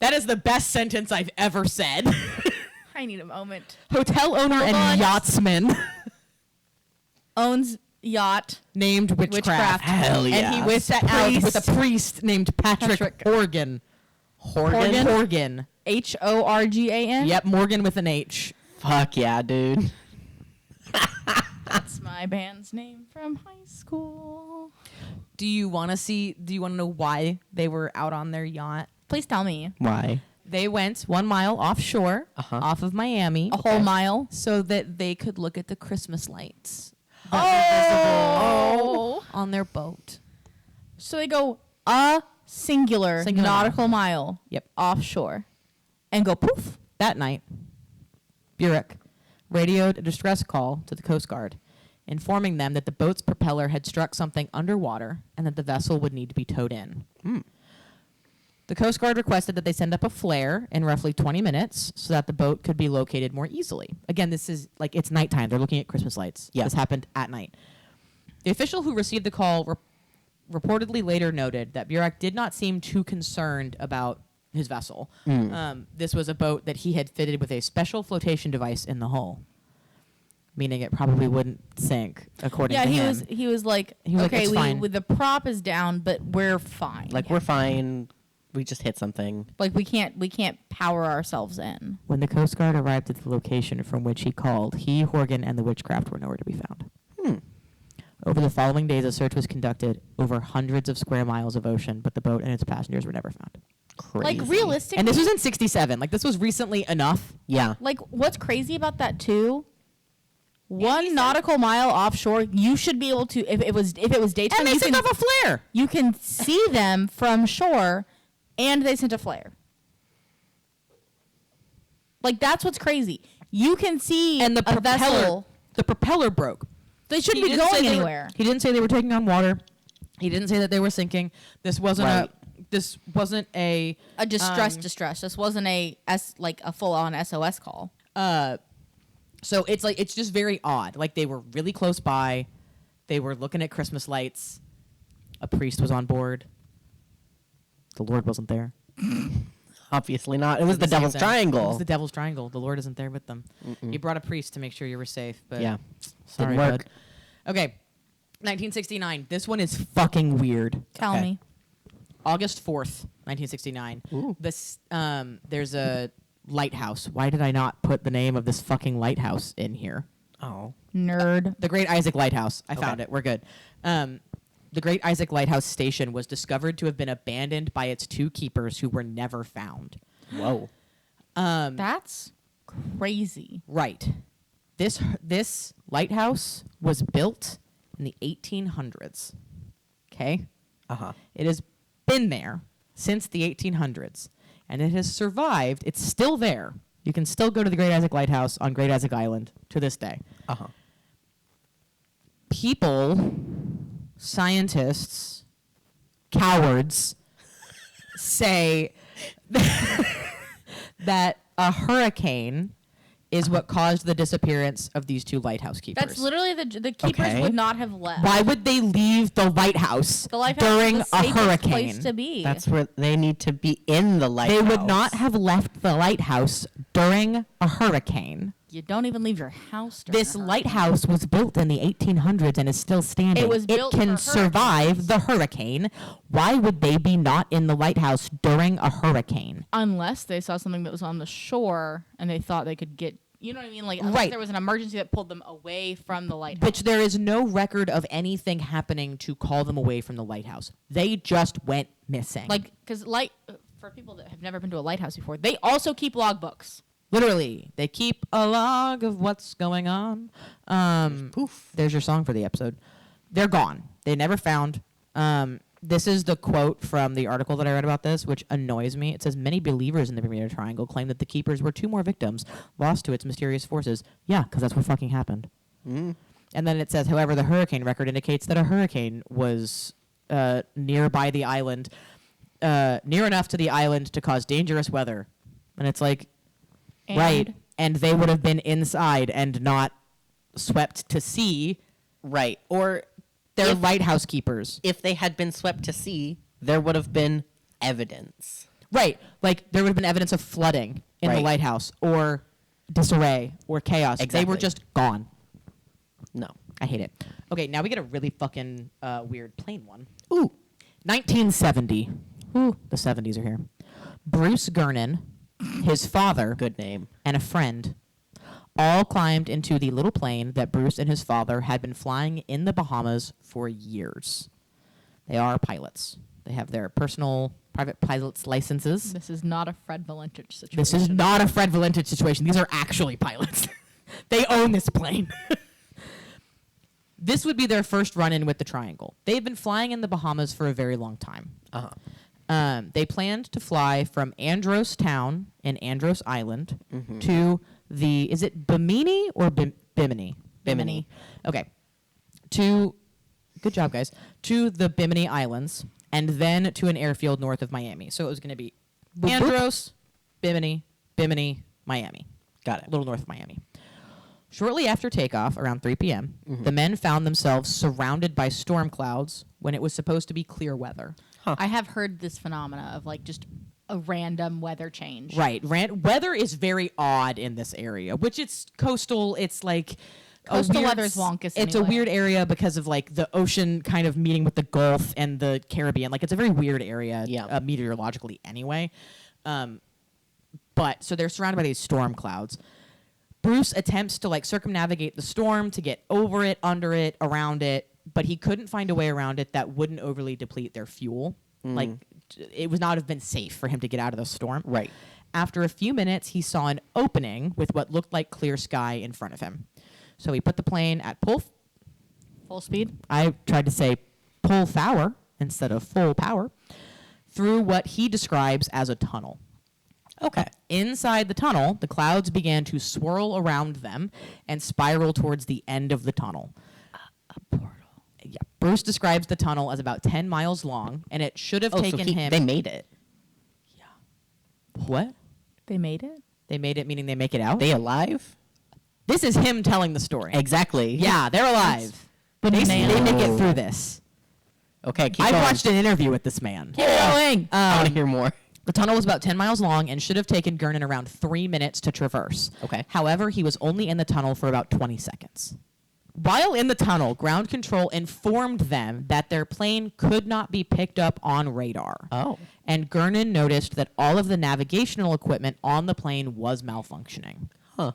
That is the best sentence I've ever said. I need a moment. Hotel owner Hold and on. yachtsman Owns yacht. named Witchcraft. Hell yeah. And he was set out with a priest named Patrick Patrick. Horgan. Horgan? Horgan. HORGAN. Yep, Morgan with an H. Fuck yeah, dude. That's my band's name from high school. Do you want to know why they were out on their yacht? Please tell me. Why? They went 1 mile offshore, Uh-huh. off of Miami, A whole mile. so that they could look at the Christmas lights that were visible on their boat. So they go a singular Singular nautical mile Yep. offshore and go poof. That night, Burek radioed a distress call to the Coast Guard, informing them that the boat's propeller had struck something underwater and that the vessel would need to be towed in. The Coast Guard requested that they send up a flare in roughly 20 minutes so that the boat could be located more easily. Again, this is it's nighttime. They're looking at Christmas lights. Yeah. This happened at night. The official who received the call reportedly later noted that Burek did not seem too concerned about his vessel. This was a boat that he had fitted with a special flotation device in the hull, meaning it probably wouldn't sink, according Yeah, to he him. was like, He was like, okay, "It's fine." the prop is down, but we're fine. Like, we're fine. We just hit something. Like we can't power ourselves in. When the Coast Guard arrived at the location from which he called, he, Horgan, and the Witchcraft were nowhere to be found. Over the following days, a search was conducted over hundreds of square miles of ocean, but the boat and its passengers were never found. Crazy. Like realistically, And this was in 67. This was recently enough. Yeah. like what's crazy about that too? 1 nautical mile offshore, you should be able to if it was daytime. And they you sent can, off a flare. you can see them from shore, and they sent a flare. Like that's what's crazy. You can see And the a vessel. the propeller broke. They shouldn't He be didn't say going they were- anywhere. He didn't say they were taking on water. He didn't say that they were sinking. This wasn't Right. This wasn't a A distress. This wasn't a full on SOS call. So it's just very odd. They were really close by. They were looking at Christmas lights. A priest was on board. The Lord wasn't there. Obviously not. It was the Same Devil's thing. Triangle. It was the Devil's Triangle. The Lord isn't there with them. He brought a priest to make sure you were safe. But Yeah. sorry, Didn't work. bud. Okay, 1969. This one is fucking weird. Tell Okay. me. August 4th, 1969. Ooh. There's a lighthouse. Why did I not put the name of this fucking lighthouse in here? Oh. Nerd. The Great Isaac Lighthouse. I Okay. found it. We're good. The Great Isaac Lighthouse Station was discovered to have been abandoned by its 2 keepers who were never found. Whoa. That's crazy. Right. This lighthouse was built in the 1800s. Okay? Uh-huh. It has been there since the 1800s, and it has survived. It's still there. You can still go to the Great Isaac Lighthouse on Great Isaac Island to this day. Uh-huh. People, scientists, cowards say that a hurricane is what caused the disappearance of these 2 lighthouse keepers. That's literally the keepers Okay. would not have left. Why would they leave the lighthouse, The lighthouse during is the a safest hurricane? place to be. That's where they need to be, in the lighthouse. They would not have left the lighthouse during a hurricane. You don't even leave your house. during This a hurricane. lighthouse was built in the 1800s and is still standing. It was built can for survive the hurricane. Why would they be not in the lighthouse during a hurricane? Unless they saw something that was on the shore and they thought they could get. You know what I mean? Like, unless Right. there was an emergency that pulled them away from the lighthouse. Which there is no record of anything happening to call them away from the lighthouse. They just went missing. Like, because for people that have never been to a lighthouse before, they also keep logbooks. literally, they keep a log of what's going on. Poof. There's your song for the episode. They're gone. They never found. This is the quote from the article that I read about this, which annoys me. It says, many believers in the Bermuda Triangle claim that the keepers were 2 more victims lost to its mysterious forces. Yeah, because that's what fucking happened. Mm. And then it says, however, the hurricane record indicates that a hurricane was nearby the island, near enough to the island to cause dangerous weather. And it's like, right. And they would have been inside and not swept to sea. Right. Or They're if, lighthouse keepers. if they had been swept to sea, there would have been evidence. Right. Like, there would have been evidence of flooding in the Right. lighthouse or disarray or chaos. They were Exactly. just gone. No. I hate it. Okay, now we get a really fucking weird plain one. Ooh. 1970. Ooh, the 70s are here. Bruce Gernon, his father, Good name. and a friend all climbed into the little plane that Bruce and his father had been flying in the Bahamas for years. They are pilots. They have their personal private pilot's licenses. This is not a Fred Valentich situation. This is not a Fred Valentich situation. These are actually pilots. They own this plane. This would be their first run-in with the Triangle. They've been flying in the Bahamas for a very long time. Uh-huh. They planned to fly from Andros Town in Andros Island Mhm. to the, is it Bimini or Bimini? Bimini. Okay. Good job, guys. To the Bimini Islands and then to an airfield north of Miami. So it was going to be Boop, boop. Andros, Bimini, Miami. Got A it. little north of Miami. Shortly after takeoff, around 3 p.m., Mhm. the men found themselves surrounded by storm clouds when it was supposed to be clear weather. I have heard this phenomena of like just a random weather change. Right. Weather is very odd in this area, which it's coastal. It's like Coastal weird weather is wonkus It's a anyway. weird area because of like the ocean kind of meeting with the Gulf and the Caribbean. Like it's a very weird area Yeah. meteorologically anyway. But so they're surrounded by these storm clouds. Bruce attempts to like circumnavigate the storm to get over it, under it, around it, but he couldn't find a way around it that wouldn't overly deplete their fuel. Like it would not have been safe for him to get out of the storm. Right. After a few minutes, he saw an opening with what looked like clear sky in front of him. So he put the plane at Full speed. I tried to say pull power instead of full power, through what he describes as a tunnel. Okay. Inside the tunnel, the clouds began to swirl around them and spiral towards the end of the tunnel. A portal. Yeah. Bruce describes the tunnel as about 10 miles long, and it should have taken him... They made it. What? They made it. They made it, meaning they make it out? They alive? This is him telling the story. Exactly. Yeah, they're alive. They bananas. make it through this. Okay, keep I going. watched an interview with this man. Keep going. I want to hear more. The tunnel was about 10 miles long and should have taken Gernon around 3 minutes to traverse. Okay. However, he was only in the tunnel for about 20 seconds. While in the tunnel, ground control informed them that their plane could not be picked up on radar. Oh. And Gernon noticed that all of the navigational equipment on the plane was malfunctioning. Huh.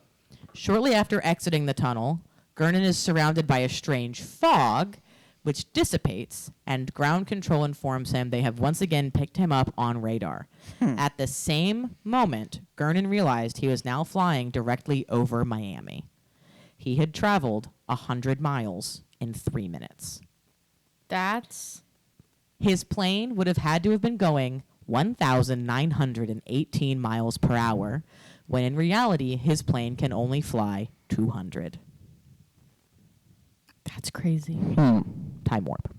Shortly after exiting the tunnel, Gernon is surrounded by a strange fog, which dissipates, and ground control informs him they have once again picked him up on radar. At the same moment, Gernon realized he was now flying directly over Miami. He had traveled 100 miles in 3 minutes. That's His plane would have had to have been going 1,918 miles per hour, when in reality, his plane can only fly 200. crazy. Time warp.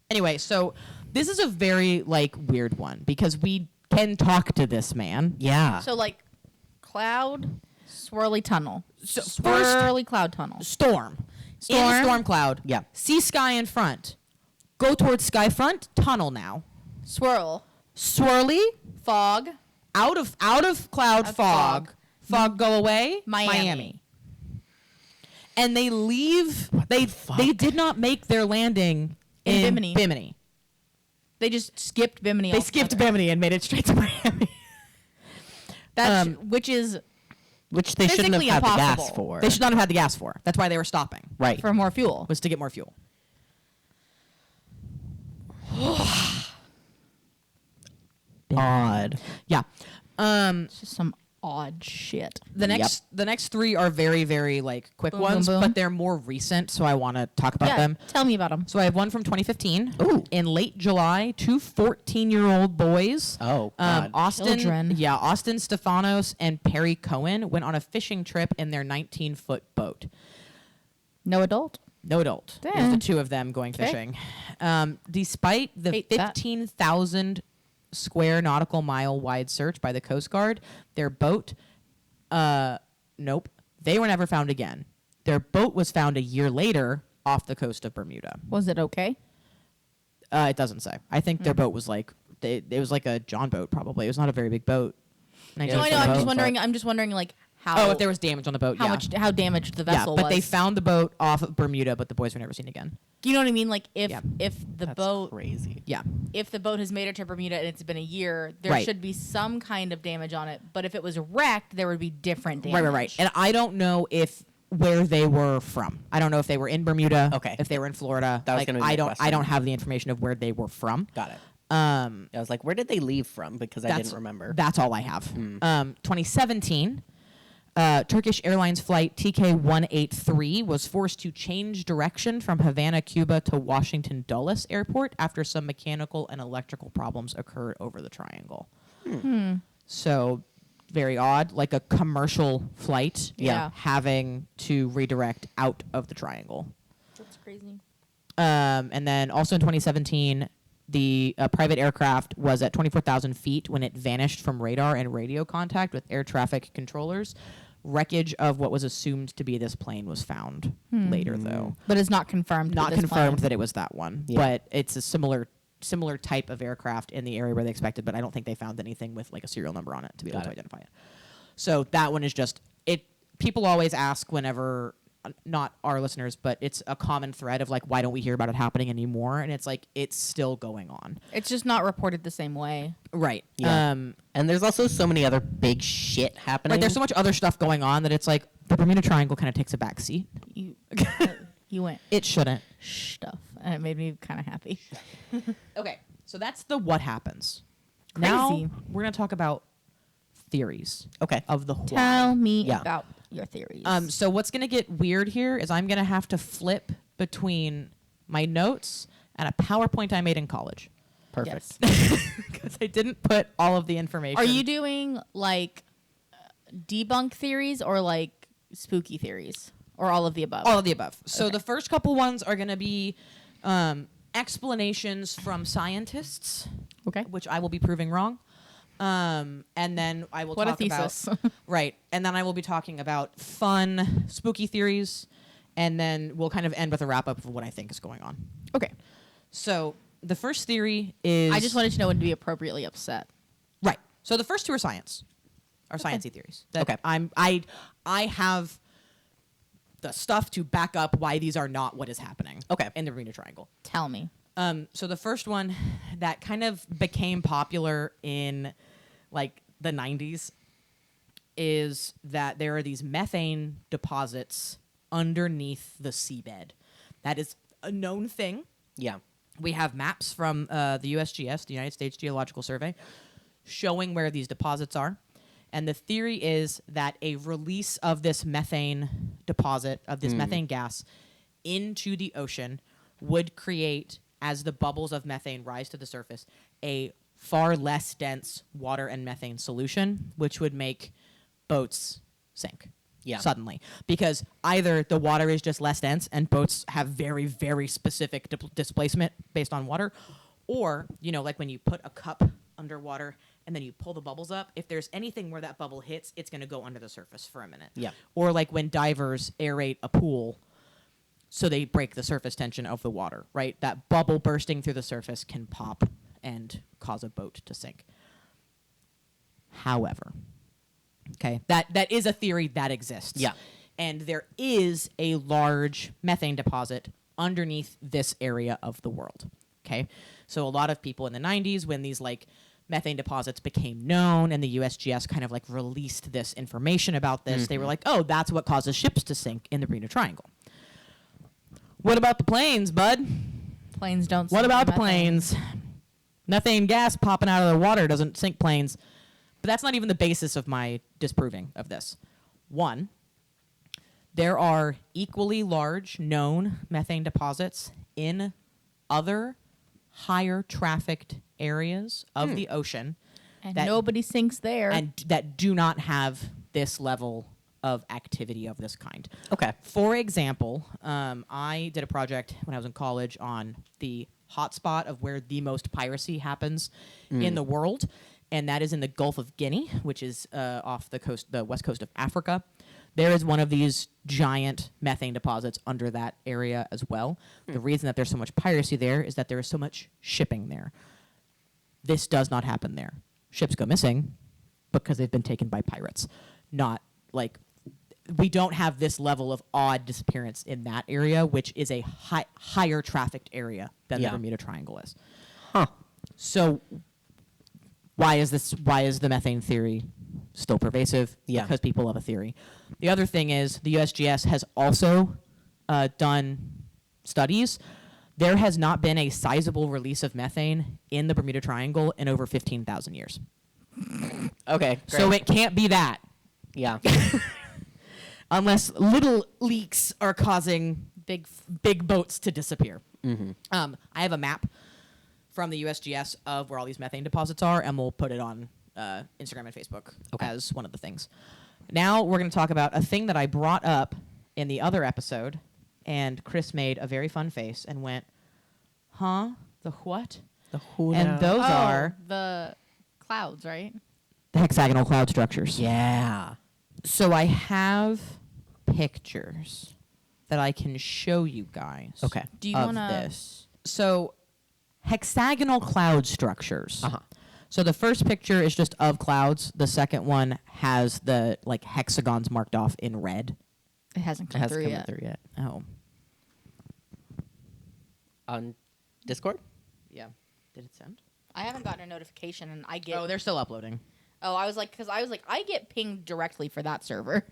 Anyway, so this is a very like weird one because we can talk to this man. Yeah. So like cloud Swirly tunnel. So Swirly cloud tunnel. Storm. Storm? In storm cloud. Yeah. See sky in front. Go towards sky front. Tunnel now. Swirl. Swirly. Fog. Out of cloud. Fog. Fog go away. Miami. And they leave. They did not make their landing In in Bimini. Bimini. They just skipped Bimini. They skipped Bimini and made it straight to Miami. That's which is Which they shouldn't have physically had the gas impossible. for. They should not have had the gas for. That's why they were stopping. Right. for more fuel. Was to get more fuel. Odd. Yeah. It's just some odd shit. The next three are very, very like quick Boom, ones, boom, boom. but they're more recent, so I want to talk about Yeah, them. tell me about them. So I have one from 2015. Ooh. In late July, two 14-year-old boys. Oh, God. Austin. Children. Yeah, Austin Stefanos and Perry Cohen went on a fishing trip in their 19-foot boat. No adult. No adult. It was Damn. the two of them going Okay. fishing. Despite the Hate that. 15,000 square nautical mile wide search by the Coast Guard, their boat, nope, they were never found again. Their boat was found a year later off the coast of Bermuda. Was it okay? It doesn't say. I think their boat was like, it was like a John boat probably. It was not a very big boat. No, I 19 know. I'm foot just boat. wondering. I'm just wondering, like how. Oh, if there was damage on the boat, how damaged the vessel yeah, but was. they found the boat off of Bermuda, but the boys were never seen again. You know what I mean? Like if Yeah. the That's boat crazy. Yeah. if the boat has made it to Bermuda and it's been a year, there Right. should be some kind of damage on it. But if it was wrecked, there would be different damage. Right. And I don't know where they were from. I don't know if they were in Bermuda. Okay. If they were in Florida. That was Like, gonna be my I question. don't have the information of where they were from. Got it. I I was like, where did they leave from? Because I didn't remember. That's all I have. 2017, Turkish Airlines flight TK-183 was forced to change direction from Havana, Cuba to Washington Dulles Airport after some mechanical and electrical problems occurred over the triangle. So very odd, like a commercial flight Yeah. having to redirect out of the triangle. That's crazy. And then also in 2017, the private aircraft was at 24,000 feet when it vanished from radar and radio contact with air traffic controllers. Wreckage of what was assumed to be this plane was found later, though. But it's not confirmed. Not with this confirmed plane. that it was that one, Yeah. but it's a similar type of aircraft in the area where they expected, but I don't think they found anything with like a serial number on it to be able to identify it. So that one is just it. People always ask whenever, not our listeners, but it's a common thread of like, why don't we hear about it happening anymore? And it's like, it's still going on. It's just not reported the same way. Right. Yeah. And there's also so many other big shit happening. Right. There's so much other stuff going on that it's like the Bermuda Triangle kind of takes a back seat. You you went It shouldn't. stuff, and it made me kind of happy. Okay. So that's the what happens. Crazy. Now we're going to talk about theories Okay. of the why. Tell me Yeah. about your theories. So what's going to get weird here is I'm going to have to flip between my notes and a PowerPoint I made in college. Perfect. Yes. Because I didn't put all of the information. Are you doing like debunk theories or like spooky theories or all of the above? all of the above? So Okay. the first couple ones are going to be explanations from scientists, Okay. which I will be proving wrong. And then I will What a talk about thesis. right. And then I will be talking about fun, spooky theories, and then we'll kind of end with a wrap up of what I think is going on. Okay. So the first theory is I just wanted to know when to be appropriately upset. right. So the first two are science, are sciencey theories. That Okay. I have the stuff to back up why these are not what is happening. Okay. In the Bermuda Triangle. Tell me. So the first one that kind of became popular in like the 90s is that there are these methane deposits underneath the seabed. That is a known thing. Yeah. We have maps from the USGS, the United States Geological Survey, showing where these deposits are. And the theory is that a release of this methane deposit, of this methane gas, into the ocean would create, as the bubbles of methane rise to the surface, a far less dense water and methane solution, which would make boats sink. Yeah. Suddenly, because either the water is just less dense and boats have very, very specific displacement based on water, or, you know, like when you put a cup underwater and then you pull the bubbles up, if there's anything where that bubble hits, it's going to go under the surface for a minute. Yeah. Or like when divers aerate a pool, so they break the surface tension of the water, right? That bubble bursting through the surface can pop and cause a boat to sink. However, okay, that is a theory that exists. Yeah. And there is a large methane deposit underneath this area of the world. Okay. So a lot of people in the 90s, when these like methane deposits became known and the USGS kind of like released this information about this, they were like, oh, that's what causes ships to sink in the Bermuda Triangle. What about the planes, bud? Planes don't. What sink about the methane. planes? Methane gas popping out of the water doesn't sink planes. But that's not even the basis of my disproving of this. One, there are equally large known methane deposits in other higher trafficked areas of the ocean And that- nobody sinks there. and that do not have this level of activity of this kind. Okay. For example, I did a project when I was in college on the hotspot of where the most piracy happens in the world, and that is in the Gulf of Guinea, which is off the coast, the west coast of Africa. There is one of these giant methane deposits under that area as well. The reason that there's so much piracy there is that there is so much shipping there. This does not happen there. Ships go missing because they've been taken by pirates. Not like we don't have this level of odd disappearance in that area, which is a higher trafficked area than the Bermuda Triangle is. Huh. So why is the methane theory still pervasive? Yeah. Because people love a theory. The other thing is the USGS has also done studies. There has not been a sizable release of methane in the Bermuda Triangle in over 15,000 years. Okay. Great. So it can't be that. Yeah. Unless little leaks are causing big boats to disappear. I have a map from the USGS of where all these methane deposits are, and we'll put it on Instagram and Facebook as one of the things. Now we're going to talk about a thing that I brought up in the other episode, and Chris made a very fun face and went, huh? The what? The who And now? those are the clouds, right? the hexagonal cloud structures. Yeah. So I have pictures that I can show you guys. Okay. Do you of wanna- this? So hexagonal cloud structures. Uh-huh. So the first picture is just of clouds. The second one has the like hexagons marked off in red. It hasn't It come hasn't through come yet. through yet. Oh, On Discord? yeah. Did it send? I haven't gotten a notification, and I get. Oh, they're still uploading. I was like, I get pinged directly for that server.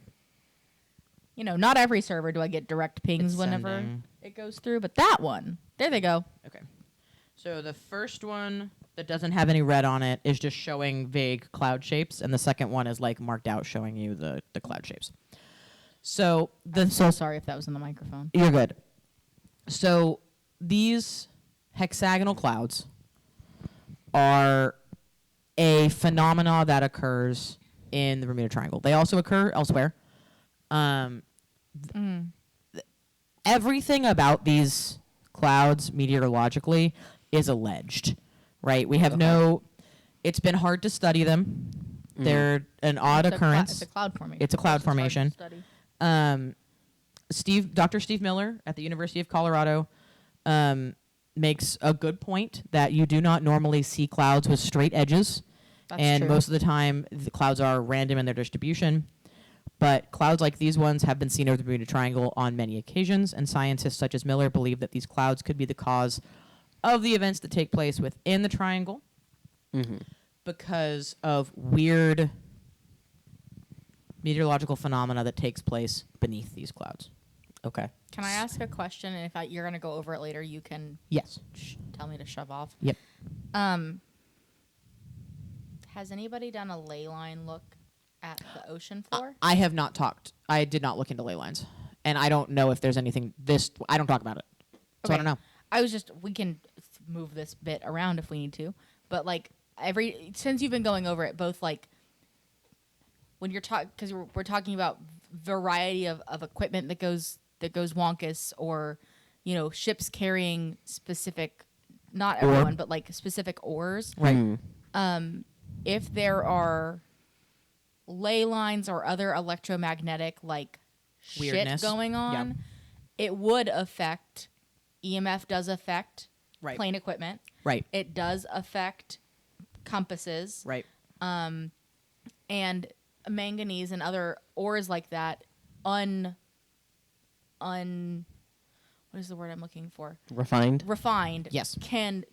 You know, not every server do I get direct pings It's whenever sending. it goes through, but that one, there they go. Okay. So the first one that doesn't have any red on it is just showing vague cloud shapes, and the second one is like marked out showing you the cloud shapes. So I'm so sorry if that was in the microphone. You're good. So these hexagonal clouds are a phenomena that occurs in the Bermuda Triangle. They also occur elsewhere. Everything about these clouds meteorologically is alleged, right? We have it's been hard to study them. They're an odd occurrence. It's a cloud formation. It's a cloud It's hard to formation. study. Dr. Steve Miller at the University of Colorado makes a good point that you do not normally see clouds with straight edges. That's And true. most of the time, the clouds are random in their distribution. But clouds like these ones have been seen over the Bermuda Triangle on many occasions, and scientists such as Miller believe that these clouds could be the cause of the events that take place within the triangle because of weird meteorological phenomena that takes place beneath these clouds. Okay. Can I ask a question? And if you're going to go over it later, you can Yes. tell me to shove off. Yep. Has anybody done a ley line look at the ocean floor? I have not talked. I did not look into ley lines. And I don't know if there's anything I don't talk about it. So I don't know. We can move this bit around if we need to. But like since you've been going over it, both like when you're talking, because we're talking about variety of equipment that goes wonkus, or, you know, ships carrying specific, not everyone, but like specific ores. Right. if there are ley lines or other electromagnetic like Weirdness. shit going on, it would affect. EMF does affect Right. plane equipment. Right. It does affect compasses. Right. And manganese and other ores like that what is the word I'm looking for? Refined. Yes. Can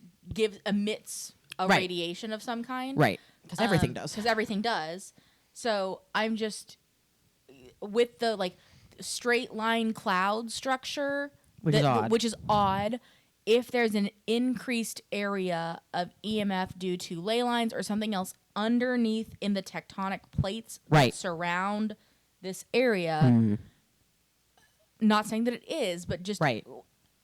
emits a Right. radiation of some kind. Right. Because everything does. Because everything does. So I'm just with the like straight line cloud structure, Which is odd. Which is odd. If there's an increased area of EMF due to ley lines or something else underneath in the tectonic plates Right. that surround this area, not saying that it is, but just Right.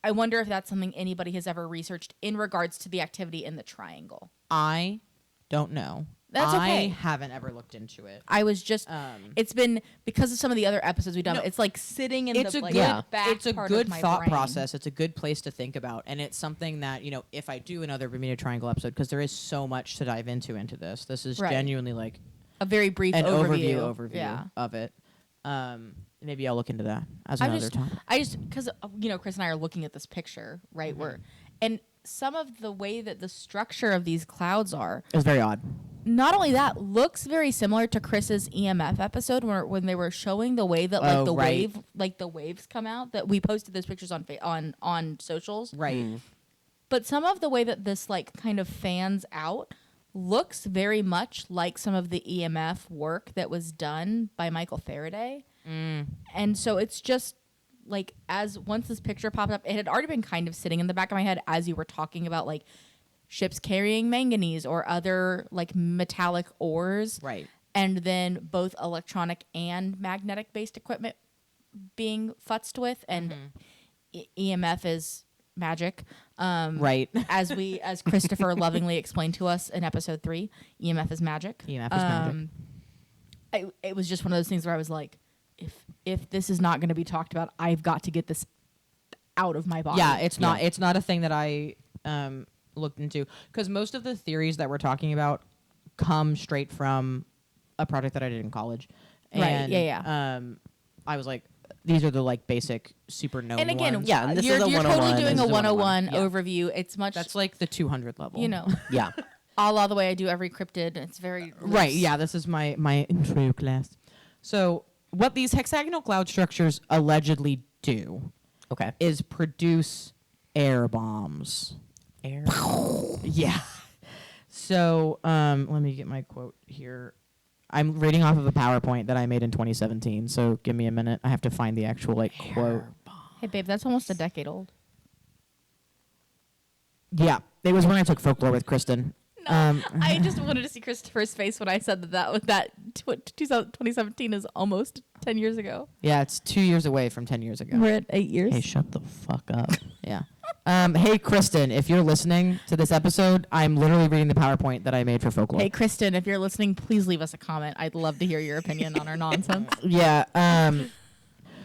I wonder if that's something anybody has ever researched in regards to the activity in the triangle. I don't know. That's okay. I haven't ever looked into it. I was just it's been because of some of the other episodes we've done. No, it's like sitting in It's the a like, good, back it's a part good of my thought brain. process. It's a good place to think about, and it's something that if I do another Bermuda Triangle episode, because there is so much to dive into this. This is Right. genuinely like A very brief an overview. overview Yeah. of it. Maybe I'll look into that as I another just, topic. because Chris and I are looking at this picture, right? Mm-hmm. And some of the way that the structure of these clouds are, It was very odd. not only that, looks very similar to Chris's EMF episode when they were showing the way that like Oh, right. the waves come out. That we posted those pictures on socials, Right. But some of the way that this like kind of fans out looks very much like some of the EMF work that was done by Michael Faraday. And so it's just like once this picture popped up, it had already been kind of sitting in the back of my head as you were talking about like ships carrying manganese or other like metallic ores. Right. And then both electronic and magnetic based equipment being futzed with, and EMF is magic. Right. As Christopher lovingly explained to us in episode 3, EMF is magic. EMF is magic. It was just one of those things where I was like, if this is not going to be talked about, I've got to get this out of my body. Yeah, it's not a thing that I looked into, because most of the theories that we're talking about come straight from a project that I did in college. Right, And, yeah. I was like, these are the like basic super known And again, ones. Yeah, and this you're is a totally 101. doing This a is a 101 Yeah. overview. It's much, That's like the 200 level. Yeah. a la the way I do every cryptid. It's very Right, loose. yeah, this is my intro class. So what these hexagonal cloud structures allegedly do Okay. is produce air bombs. Air. Yeah. So let me get my quote here. I'm reading off of a PowerPoint that I made in 2017, so give me a minute. I have to find the actual quote. Hey, babe, that's almost a decade old. Yeah, it was when I took folklore with Kristen. I just wanted to see Christopher's face when I said that 2017 is almost 10 years ago. Yeah, it's 2 years away from 10 years ago. We're at 8 years. Hey, shut the fuck up. Yeah. Hey, Kristen, if you're listening to this episode, I'm literally reading the PowerPoint that I made for folklore. Hey, Kristen, if you're listening, please leave us a comment. I'd love to hear your opinion on our nonsense. Yeah.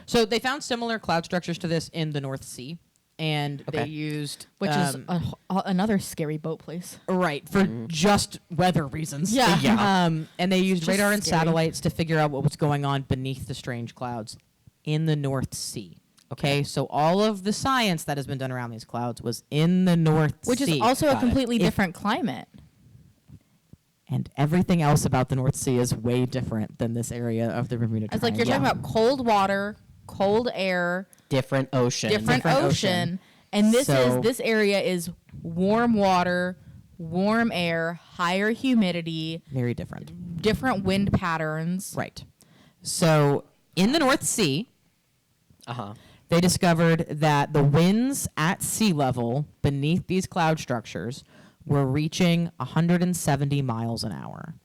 So they found similar cloud structures to this in the North Sea, and Okay. they used Which is another scary boat place. right for just weather reasons. Yeah. Yeah. And they used Just radar and scary. satellites to figure out what was going on beneath the strange clouds in the North Sea. Okay, so all of the science that has been done around these clouds was in the North Which Sea. is also a Got it. completely If- different climate. And everything else about the North Sea is way different than this area of the Bermuda It's Triangle. like you're talking about cold water, cold air, Different ocean. different Different ocean. And So- this area is warm water, warm air, higher humidity, Very different. different wind patterns. Right. So in the North Sea, Uh-huh. they discovered that the winds at sea level beneath these cloud structures were reaching 170 miles an hour,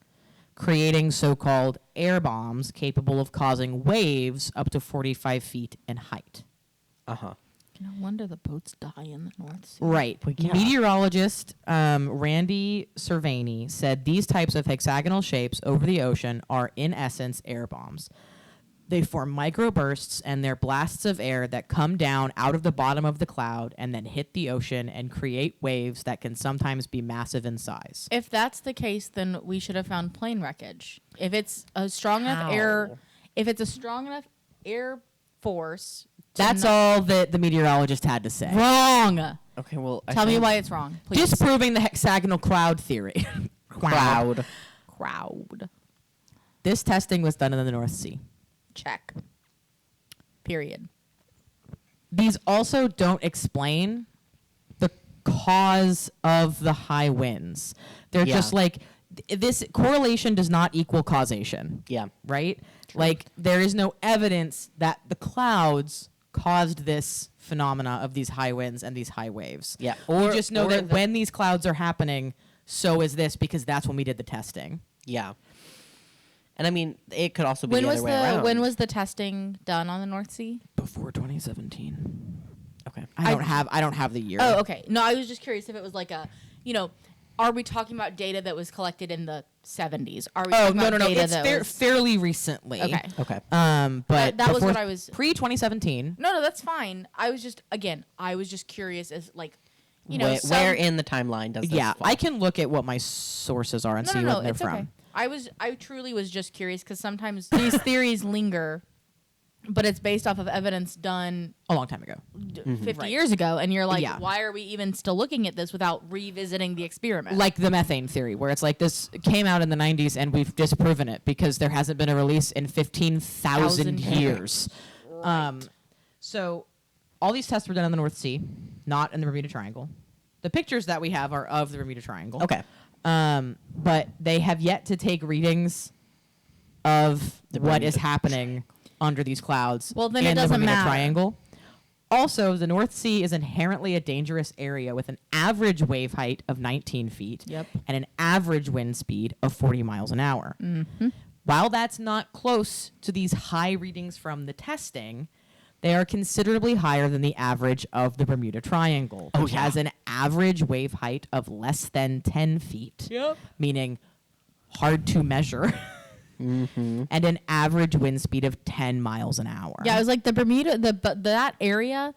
creating so-called air bombs capable of causing waves up to 45 feet in height. Uh-huh. No wonder the boats die in the North Sea. Right. Yeah. Meteorologist Randy Cervani said these types of hexagonal shapes over the ocean are, in essence, air bombs. They form microbursts, and they're blasts of air that come down out of the bottom of the cloud and then hit the ocean and create waves that can sometimes be massive in size. If that's the case, then we should have found plane wreckage. If it's a strong enough air force, That's all that the meteorologist had to say. wrong. Okay, well, Tell me why it's wrong, please. Disproving the hexagonal cloud theory. cloud. Crowd. This testing was done in the North Sea. Check. Period. These also don't explain the cause of the high winds. They're just like, this correlation does not equal causation. Yeah. Right? True. Like, there is no evidence that the clouds caused this phenomena of these high winds and these high waves. Yeah. We just know that when these clouds are happening, so is this, because that's when we did the testing. Yeah. And I mean, it could also be the other way around. When was the testing done on the North Sea? Before 2017. Okay. I don't have the year. Oh, okay. No, I was just curious if it was like a, are we talking about data that was collected in the 70s? Are we talking about data It's fairly recently. Okay. Okay. But that was what I was pre 2017. No, that's fine. I was just curious as like, where in the timeline does this fall? I can look at what my sources are and see what they're it's from. Okay. I truly was just curious because sometimes these theories linger, but it's based off of evidence done a long time ago, 50 years ago, and you're like, Yeah. why are we even still looking at this without revisiting the experiment? Like the methane theory, where it's like this came out in the 90s and we've disproven it because there hasn't been a release in 15,000 years. Right. So all these tests were done in the North Sea, not in the Bermuda Triangle. The pictures that we have are of the Bermuda Triangle. Okay. But they have yet to take readings of what is happening under these clouds. Well, then in it doesn't the Bermuda matter. Triangle. Also, the North Sea is inherently a dangerous area with an average wave height of 19 feet Yep. and an average wind speed of 40 miles an hour. Mm-hmm. While that's not close to these high readings from the testing, they are considerably higher than the average of the Bermuda Triangle, which has an average wave height of less than 10 feet, meaning hard to measure, and an average wind speed of 10 miles an hour. Yeah, I was like the Bermuda, that area,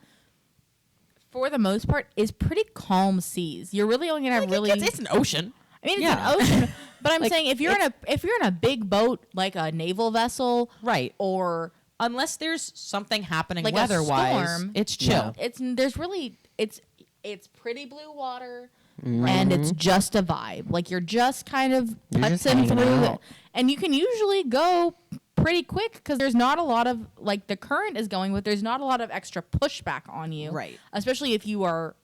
for the most part, is pretty calm seas. You're really only gonna have It's an ocean. I mean, it's an ocean, but I'm saying if you're in a big boat like a naval vessel, Right. or Unless there's something happening like weather-wise, a storm, it's chill. it's pretty blue water, and it's just a vibe. Like you're just kind of putzing through it, and you can usually go pretty quick because there's not a lot of like the current is going with. There's not a lot of extra pushback on you, Right. Especially if you are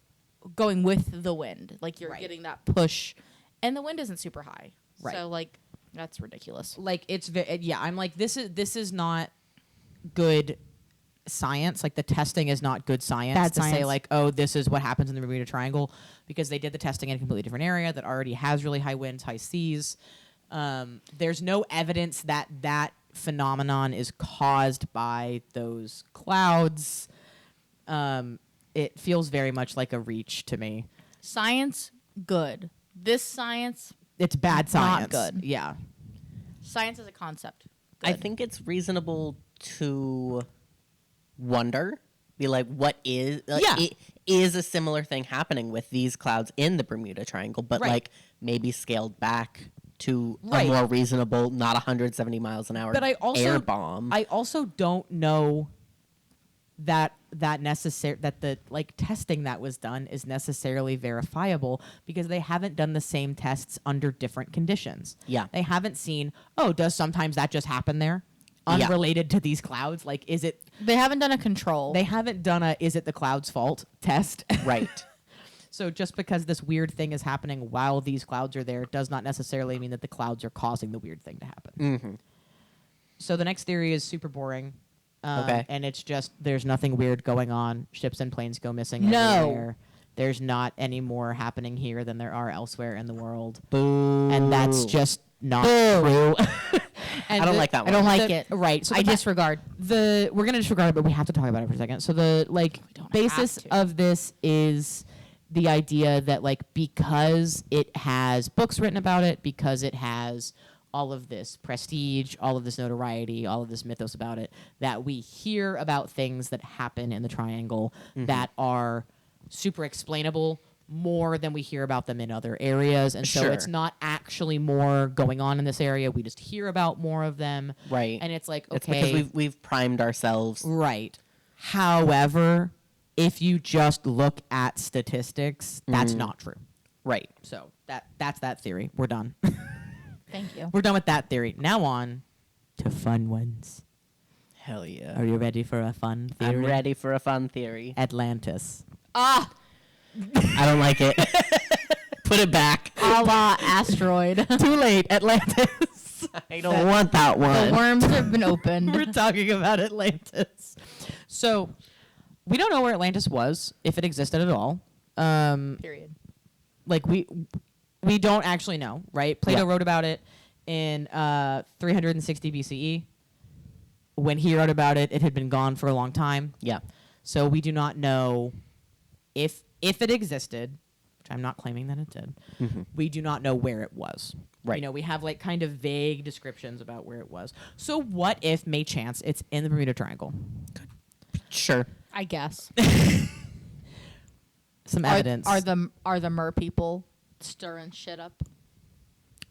going with the wind, like you're getting that push, and the wind isn't super high, Right. So like that's ridiculous. Like I'm like this is not good science. Like the testing is not good science Bad to say science. like, oh, this is what happens in the Bermuda Triangle, because they did the testing in a completely different area that already has really high winds, high seas. There's no evidence that that phenomenon is caused by those clouds. It feels very much like a reach to me. Science, good. This science, It's bad science. Not good. Yeah. science as a concept. I Good. think it's reasonable to wonder, be like, what is? Is a similar thing happening with these clouds in the Bermuda Triangle, but like maybe scaled back to a more reasonable, not 170 miles an hour But I also air bomb. I also don't know that the like testing that was done is necessarily verifiable, because they haven't done the same tests under different conditions. Yeah. They haven't seen, oh, does sometimes that just happen there? Unrelated to these clouds? Like, is it... They haven't done a control. They haven't done a is it the cloud's fault test. Right. So just because this weird thing is happening while these clouds are there does not necessarily mean that the clouds are causing the weird thing to happen. Mm-hmm. So the next theory is super boring. Okay. And it's just there's nothing weird going on. Ships and planes go missing No. everywhere. There's not any more happening here than there are elsewhere in the world. Boo. And that's just not true. And I don't like that one. I don't like it. Right. So I disregard. we're gonna disregard it, but we have to talk about it for a second. So the don't basis have to. of this is the idea that like because it has books written about it, because it has all of this prestige, all of this notoriety, all of this mythos about it, that we hear about things that happen in the triangle that are super explainable more than we hear about them in other areas. And so it's not actually more going on in this area. We just hear about more of them. Right. And it's like, okay. It's because we've primed ourselves. Right. However, if you just look at statistics, that's not true. Right. So that's that theory. We're done. Thank you. We're done with that theory. Now on to fun ones. Hell yeah. Are you ready for a fun theory? I'm ready for a fun theory. Atlantis. Ah, I don't like it. Put it back. a la asteroid. Too late, Atlantis. I don't want that one. The worms have been opened. We're talking about Atlantis. So, we don't know where Atlantis was, if it existed at all. Period. Like, we don't actually know, right? Plato wrote about it in 360 BCE. When he wrote about it, it had been gone for a long time. Yeah. So we do not know if it existed, which I'm not claiming that it did. We do not know where it was. Right. You know, we have like kind of vague descriptions about where it was. So what if, may chance, it's in the Bermuda Triangle? Sure. I guess. Some evidence. Are the mer people stirring shit up?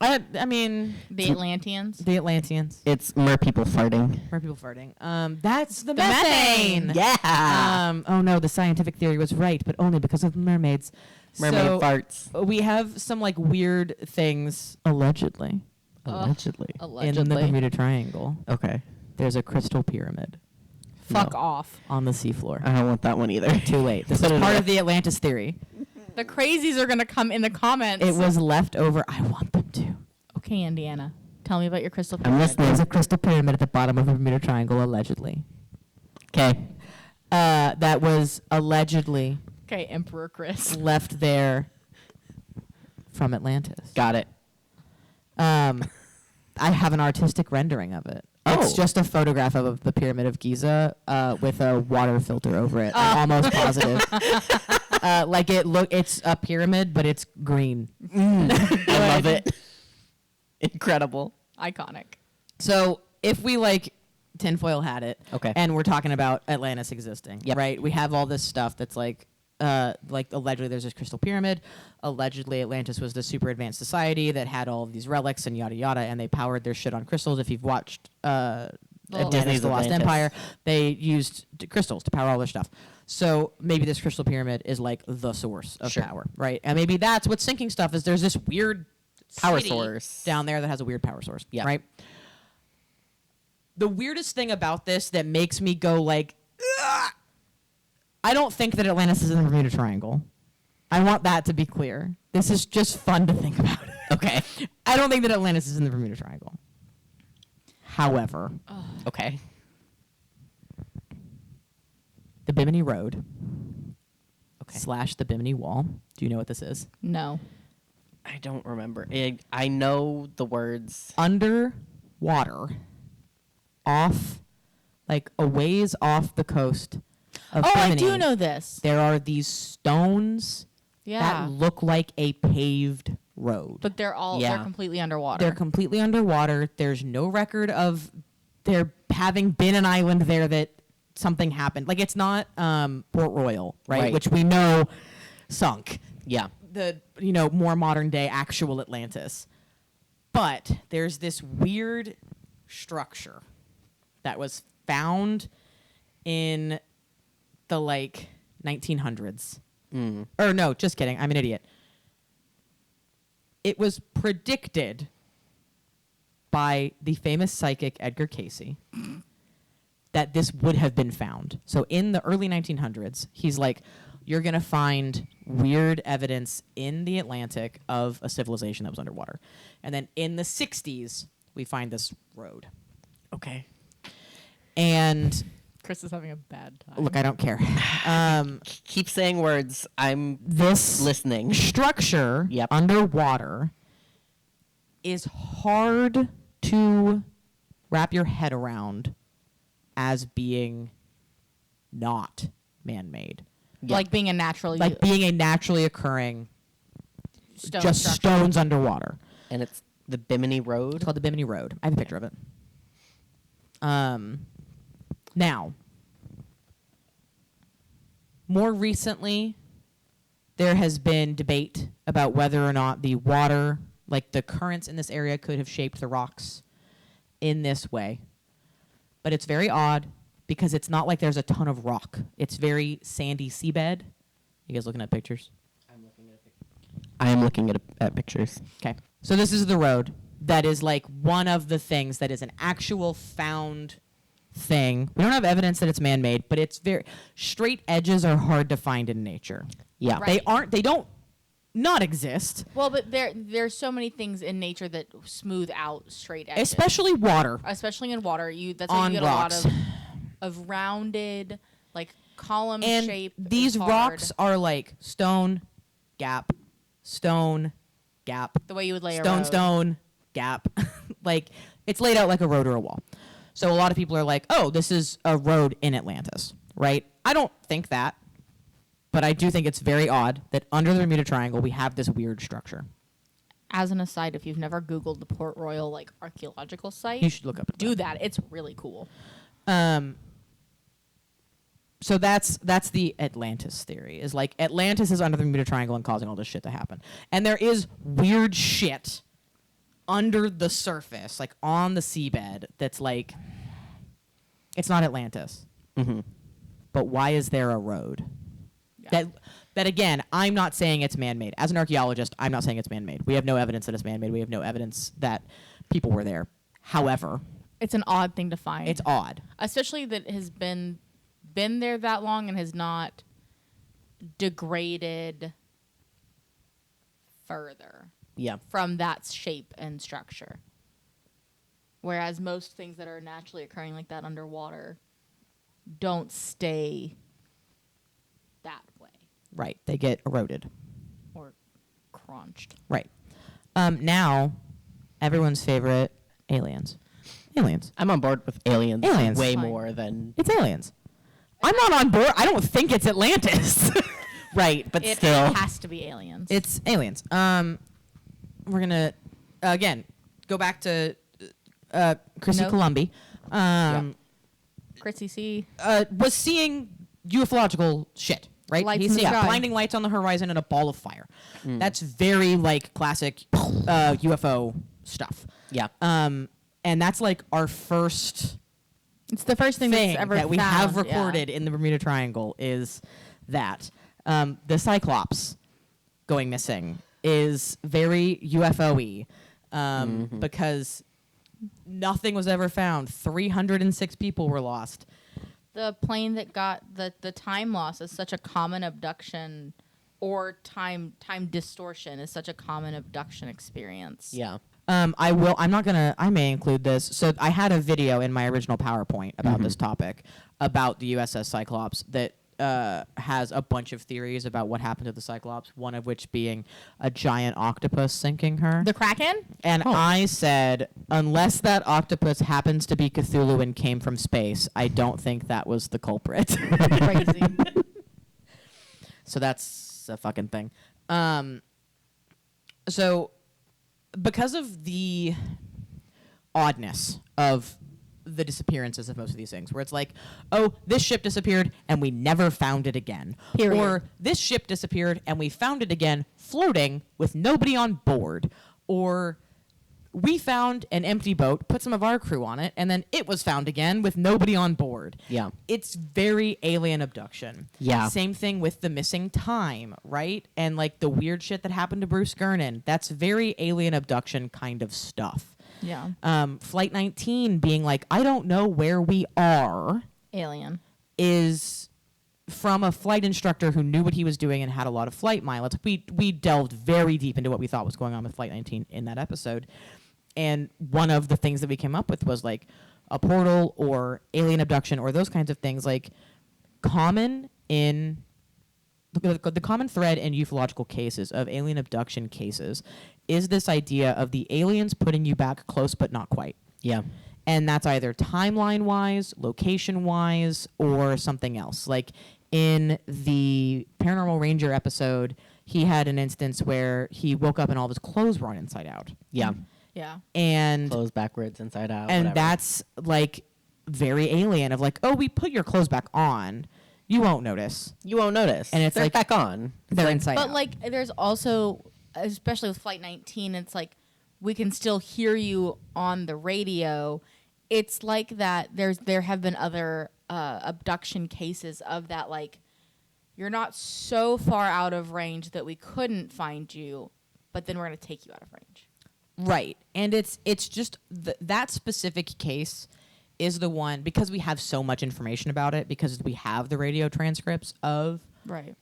I mean, The Atlanteans? the Atlanteans. It's mer people farting. More people farting. That's the methane. Yeah. Oh no, the scientific theory was right, but only because of mermaids. Mermaid So, farts. we have some like weird things allegedly Allegedly. in the Bermuda Triangle. Okay. There's a crystal pyramid Fuck No. off. on the seafloor. I don't want that one either. Too late. This Put is it part away. of the Atlantis theory. The crazies are going to come in the comments. It was left over. I want them to. Okay, Indiana. Tell me about your crystal I'm pyramid. listening. There's a crystal pyramid at the bottom of the Bermuda Triangle, allegedly. Okay. That was allegedly Okay, Emperor Chris. left there from Atlantis. Got it. I have an artistic rendering of it. It's Oh. just a photograph of the Pyramid of Giza with a water filter over it. I'm almost positive. It's a pyramid, but it's green. I love it. Incredible. Iconic. So if we tinfoil had it, Okay. and we're talking about Atlantis existing, Yep. right? We have all this stuff that's like allegedly there's this crystal pyramid. Allegedly Atlantis was this super advanced society that had all of these relics and yada yada, and they powered their shit on crystals. If you've watched Atlantis, Disney's The Lost Atlantis. Empire, they used crystals to power all their stuff. So maybe this crystal pyramid is like the source of Sure. power, right? And maybe that's what's sinking stuff. Is there's this weird Power city source. down there that has a weird power source, Yeah. right? The weirdest thing about this that makes me go like, ugh, I don't think that Atlantis is in the Bermuda Triangle. I want that to be clear. This is just fun to think about. Okay. I don't think that Atlantis is in the Bermuda Triangle. However, Okay. the Bimini Road Okay. / the Bimini Wall. Do you know what this is? No. I don't remember. I know the words. Underwater, off, like a ways off the coast of Oh, I Bimini, do know this. there are these stones Yeah. that look like a paved road. But they're Yeah. completely underwater. They're completely underwater. There's no record of there having been an island there that something happened. Like, it's not Port Royal, right? Right. Which we know sunk. Yeah. The more modern day actual Atlantis. But there's this weird structure that was found in the 1900s. Or no, just kidding. I'm an idiot. It was predicted by the famous psychic Edgar Cayce that this would have been found. So in the early 1900s, he's like, you're going to find weird evidence in the Atlantic of a civilization that was underwater. And then in the 60s, we find this road. Okay. And Chris is having a bad time. look, I don't care. Keep saying words. I'm This listening. structure Yep. underwater is hard to wrap your head around as being not man-made. Yeah. Like being a naturally Like being a naturally occurring stone just structure. stones underwater. And it's The Bimini Road? It's called the Bimini Road. I have a picture of it. Now, more recently, there has been debate about whether or not the water, like the currents in this area, could have shaped the rocks in this way. But it's very odd because it's not like there's a ton of rock. It's very sandy seabed. You guys looking at pictures? I am looking at pictures. Okay. So this is the road that is like one of the things that is an actual found thing. We don't have evidence that it's man-made, but it's very straight edges are hard to find in nature. Yeah. Right. They don't not exist. Well, but there's so many things in nature that smooth out straight edges. Especially water. Especially in water. That's why On you get rocks. a lot of rounded, like column And shape. these is hard. rocks are like stone, gap, stone, gap, The way you would lay a stone, road. stone, gap. Like it's laid out like a road or a wall. So a lot of people are like, oh, this is a road in Atlantis, right? I don't think that, but I do think it's very odd that under the Bermuda Triangle we have this weird structure. As an aside, if you've never Googled the Port Royal like archaeological site, You should look up. do that. It's really cool. So that's the Atlantis theory. Is like Atlantis is under the Bermuda Triangle and causing all this shit to happen. And there is weird shit under the surface, like on the seabed, that's like it's not Atlantis. Mm-hmm. But why is there a road? Yeah. That again, I'm not saying it's man-made. As an archaeologist, I'm not saying it's man-made. We have no evidence that it's man-made. We have no evidence that people were there. However, It's an odd thing to find. it's odd. Especially that it has been there that long and has not degraded further Yeah. from that shape and structure. Whereas most things that are naturally occurring like that underwater don't stay that way Right. They get eroded. or crunched. Right. Now, everyone's favorite, aliens. Aliens. I'm on board with aliens, Aliens. way Fine. more than... It's aliens. I'm not on board. I don't think it's Atlantis. Right, but It still. has to be aliens. It's aliens. We're gonna again go back to Chrissy Nope. Columbia. Chrissy C. Was seeing ufological shit. Right? Lights He's in the sky. blinding lights on the horizon and a ball of fire. That's very like classic UFO stuff. Yeah. And that's like our first It's the first thing thing that's ever that we found, have yeah. recorded in the Bermuda Triangle is that the Cyclops going missing is very UFO-y because nothing was ever found. 306 people were lost. The plane that got the time loss is such a common abduction, or time distortion is such a common abduction experience. Yeah. I may include this. So I had a video in my original PowerPoint about this topic about the USS Cyclops that has a bunch of theories about what happened to the Cyclops, one of which being a giant octopus sinking her. The Kraken? And I said, unless that octopus happens to be Cthulhu and came from space, I don't think that was the culprit. Crazy. So that's a fucking thing. So because of the oddness of the disappearances of most of these things, where it's like, oh, this ship disappeared and we never found it again. Period. Or this ship disappeared and we found it again floating with nobody on board. Or we found an empty boat, put some of our crew on it, and then it was found again with nobody on board. Yeah. It's very alien abduction. Yeah. Same thing with the missing time, right? And like the weird shit that happened to Bruce Gernon. That's very alien abduction kind of stuff. Yeah. Flight 19 being like, I don't know where we are, Alien. is from a flight instructor who knew what he was doing and had a lot of flight mileage. We delved very deep into what we thought was going on with Flight 19 in that episode. And one of the things that we came up with was like a portal or alien abduction or those kinds of things, like common in the common thread in ufological cases of alien abduction cases is this idea of the aliens putting you back close but not quite. Yeah. And that's either timeline-wise, location-wise, or something else. Like in the Paranormal Ranger episode, he had an instance where he woke up and all of his clothes were on inside out. Yeah. Yeah. And Clothes backwards, inside out. and whatever. that's like very alien of like, oh, we put your clothes back on. You won't notice. You won't notice. And it's they're like- back on. They're inside But out. like, there's also, especially with Flight 19, it's like we can still hear you on the radio. It's like that. There have been other abduction cases of that. Like, you're not so far out of range that we couldn't find you, but then we're gonna take you out of range. Right. And it's just that specific case is the one, because we have so much information about it, because we have the radio transcripts of Right.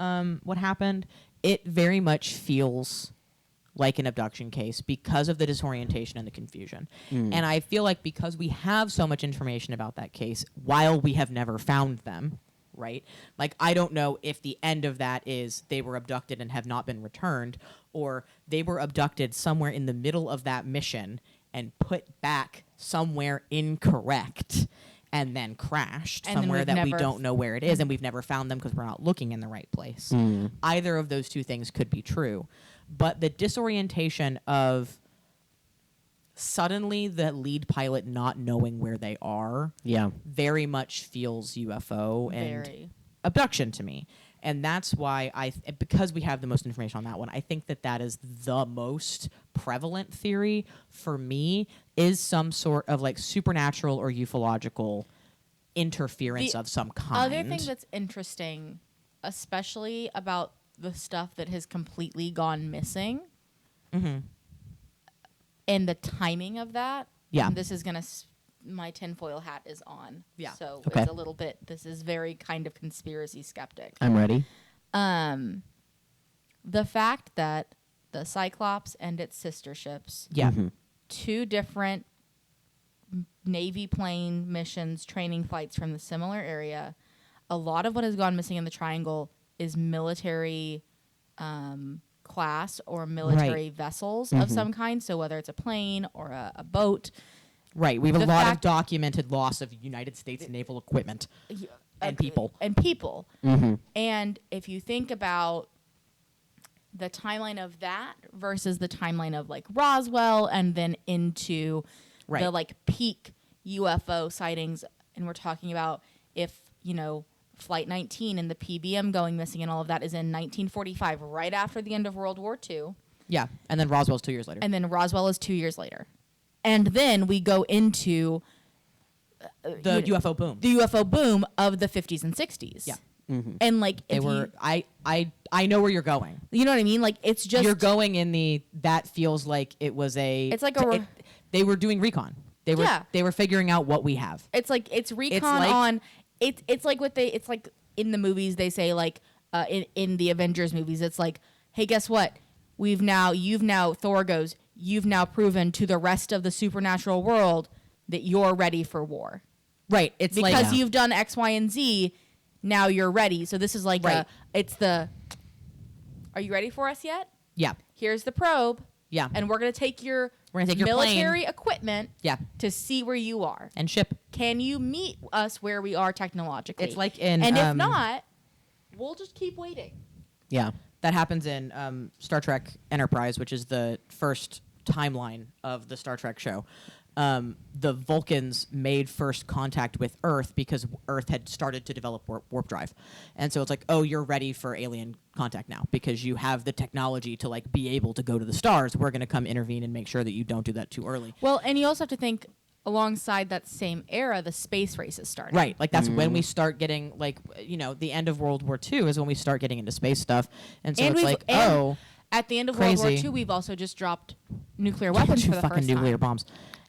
what happened, it very much feels like an abduction case because of the disorientation and the confusion. And I feel like because we have so much information about that case, while we have never found them, right? Like, I don't know if the end of that is they were abducted and have not been returned, or they were abducted somewhere in the middle of that mission and put back somewhere incorrect and then crashed And then somewhere we've that we never don't know where it is, and we've never found them because we're not looking in the right place. Either of those two things could be true. But the disorientation of suddenly the lead pilot not knowing where they are Yeah. very much feels UFO and Very. abduction to me. And that's why because we have the most information on that one, I think that is the most prevalent theory for me, is some sort of like supernatural or ufological interference The of some kind. Other thing that's interesting, especially about the stuff that has completely gone missing, and the timing of that. Yeah. And this is gonna. My tinfoil hat is on. Yeah. So Okay. it's a little bit. This is very kind of conspiracy skeptic. I'm ready. The fact that the Cyclops and its sister ships, yeah. two different Navy plane missions, training flights from the similar area. A lot of what has gone missing in the Triangle is military class or military vessels of some kind. So whether it's a plane or a boat. Right. We have a The lot of fact- documented loss of United States naval equipment and people. And people. And if you think about the timeline of that versus the timeline of like Roswell and then into the like peak UFO sightings, and we're talking about if, you know, Flight 19 and the PBM going missing and all of that is in 1945, right after the end of World War II. Yeah. And then Roswell's 2 years later. And then Roswell is 2 years later. And then we go into the UFO boom. the UFO boom of the 50s and 60s. Yeah. And like They if were I know where you're going. you know what I mean? Like it's just You're going in that feels like it was It's like they were doing recon. They were figuring out what we have. it's like it's recon like- on it's like what it's like in the movies they say like in the Avengers movies it's like, hey, guess what? Thor goes, you've now proven to the rest of the supernatural world that you're ready for war. Right. It's Because like you've done X, Y, and Z, now you're ready. So this is like Right. are you ready for us yet? yeah. Here's the probe. Yeah. And we're gonna take your your military equipment Yeah. to see where you are. And ship. Can you meet us where we are technologically? It's like in and if not, we'll just keep waiting. Yeah. that happens in Star Trek Enterprise, which is the first timeline of the Star Trek show. The Vulcans made first contact with Earth because Earth had started to develop warp drive. And so it's like, oh, you're ready for alien contact now because you have the technology to like be able to go to the stars. We're going to come intervene and make sure that you don't do that too early. Well, and you also have to think alongside that same era, the space races started. Right. Like that's when we start getting like, you know, the end of World War II is when we start getting into space stuff. And so it's like, oh, at the end of World War crazy. II, we've also just dropped nuclear weapons two for the fucking first time. nuclear bombs.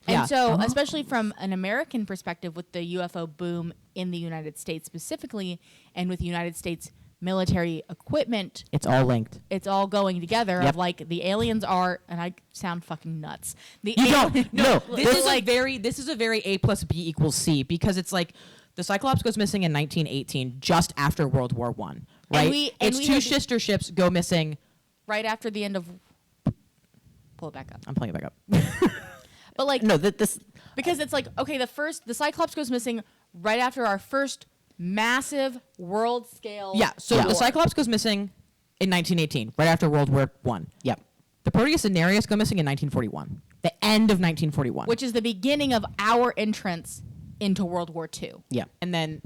And Yeah. so, especially from an American perspective, with the UFO boom in the United States specifically, and with United States military equipment, It's all linked. it's all going together. Yep. Of like the aliens are, and I sound fucking nuts. The You al- don't. No, this It's is like this is a very A plus B equals C because it's like the Cyclops goes missing in 1918, just after World War One, right? we It's two had- sister ships go missing. right after the end of. Pull it back up. I'm pulling it back up. But like No, this. because it's like okay, the Cyclops goes missing right after our first massive world scale. Yeah. So war. the Cyclops goes missing in 1918, right after World War One. Yep. The Proteus and Nereus go missing in 1941. The end of 1941. which is the beginning of our entrance into World War II. Yeah. And then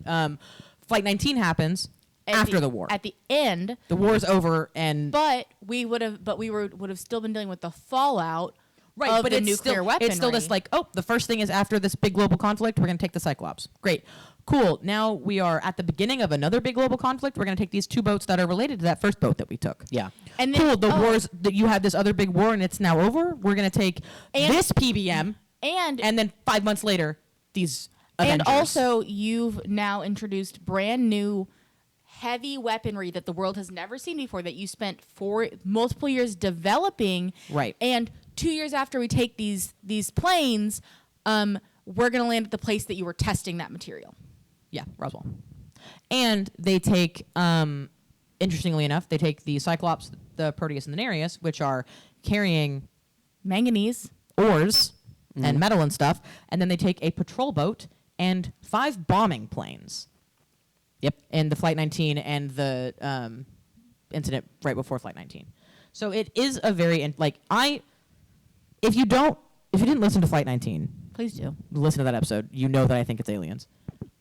Flight 19 happens after the war. At the end, The war's over, and but we would have still been dealing with the fallout of but the it's nuclear still, weaponry. It's still just like, oh, the first thing is after this big global conflict, we're going to take the Cyclops. Great. Cool. Now we are at the beginning of another big global conflict. We're going to take these 2 boats that are related to that first boat that we took. Yeah. and then, Cool. The wars that you had this other big war and it's now over. We're going to take And- this PBM and then 5 months later, these and Avengers. also you've now introduced brand new heavy weaponry that the world has never seen before that you spent multiple years developing. Right. And 2 years after we take these planes, we're going to land at the place that you were testing that material. Yeah, Roswell. And they take, interestingly enough, they take the Cyclops, the Proteus, and the Nereus, which are carrying Manganese. ores and metal and stuff, and then they take a patrol boat and 5 bombing planes. Yep. In the Flight 19 and the incident right before Flight 19. So it is a very, if you didn't listen to Flight 19, Please do. listen to that episode, you know that I think it's aliens.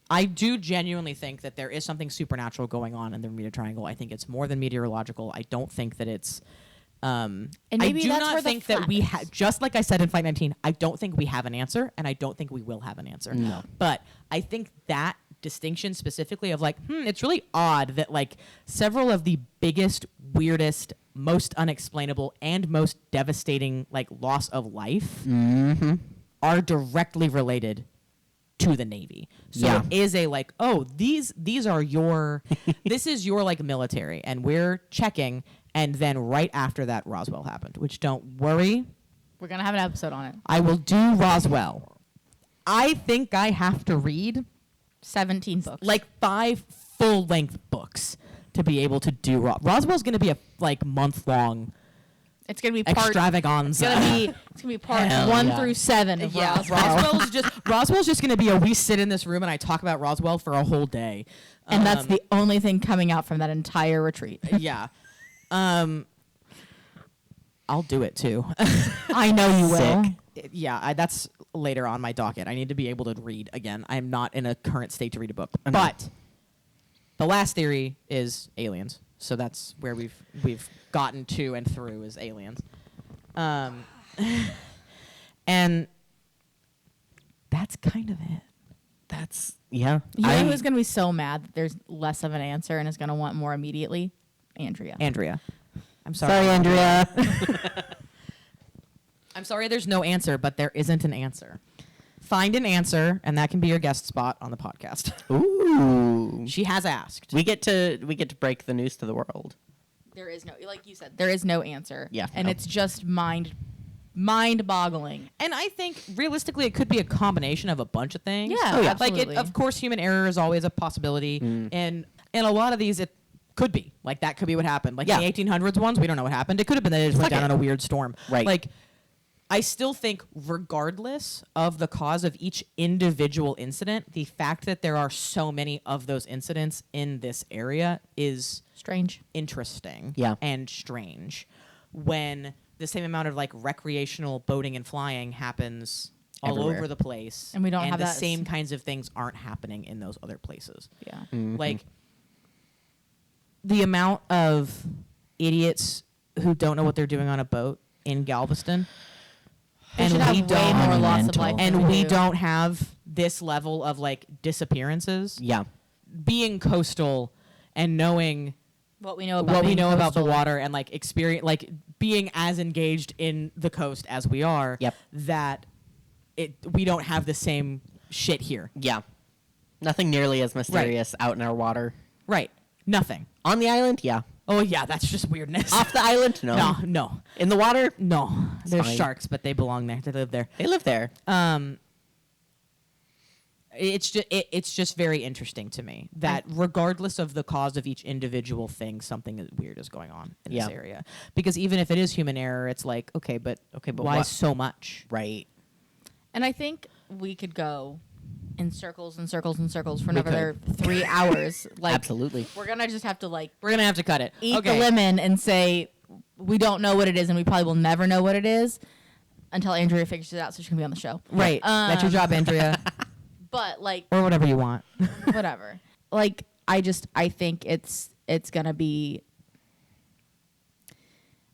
I do genuinely think that there is something supernatural going on in the Bermuda Triangle. I think it's more than meteorological. I don't think that it's And maybe I do that's not where the think that flap we is. just like I said in Flight 19, I don't think we have an answer, and I don't think we will have an answer. No. But I think that distinction specifically of it's really odd that several of the biggest, weirdest, most unexplainable, and most devastating loss of life are directly related to the Navy. So Yeah. it is these are your this is your military, and we're checking. And then right after that, Roswell happened, which don't worry, We're going to have an episode on it. I will do Roswell. I think I have to read 17 books. 5 full-length books to be able to do Roswell's going to be a month-long it's going to be part extravaganza. It's gonna be part Hell 1 yeah. through 7 of Yeah, Roswell. Roswell's just going to be we sit in this room and I talk about Roswell for a whole day. And that's the only thing coming out from that entire retreat. Yeah. I'll do it too. I know you will. Yeah, that's later on my docket. I need to be able to read again. I'm not in a current state to read a book. But the last theory is aliens. So that's where we've gotten to and through is aliens. And that's kind of it. That's yeah. You know who's going to be so mad that there's less of an answer and is going to want more immediately? Andrea. I'm sorry. Sorry, Andrea. I'm sorry there's no answer, but there isn't an answer. Find an answer, and that can be your guest spot on the podcast. Ooh. She has asked. We get to break the news to the world. There is no, like you said, there is no answer. Yeah. And No. it's just mind-boggling. And I think realistically it could be a combination of a bunch of things. Yeah, Oh, yeah. Like of course human error is always a possibility. And a lot of these it could be. Like that could be what happened. Like Yeah. the 1800s ones, we don't know what happened. It could have been that it just went Fuck down it. in a weird storm. Right. Like I still think regardless of the cause of each individual incident, the fact that there are so many of those incidents in this area is Strange. interesting Yeah. and strange when the same amount of like recreational boating and flying happens all Everywhere. over the place And we don't have the that same kinds of things aren't happening in those other places. Yeah. Like the amount of idiots who don't know what they're doing on a boat in Galveston We should have way more loss of life. and than we do. don't have this level of like disappearances. Yeah. Being coastal and knowing what we know about what we being know about the coastal. water and like experience like being as engaged in the coast as we are. Yep. That we don't have the same shit here. Yeah. Nothing nearly as mysterious out in our water. Right. Nothing. On the island, yeah. Oh yeah, that's just weirdness. Off the island, no. No. In the water, No. There's fine. sharks, but they belong there. They live there. they live there. It's just very interesting to me that regardless of the cause of each individual thing, something weird is going on in this Yeah. area. Because even if it is human error, it's like okay, but why what? so much? Right. And I think we could go in circles and circles and circles for We another 3 hours. Like Absolutely. we're gonna just have to like We're gonna have to cut it. eat okay. the lemon and say we don't know what it is and we probably will never know what it is. until Andrea figures it out, so she can be on the show. Right. That's your job, Andrea. But like, or whatever you want. whatever. Like, I think it's gonna be.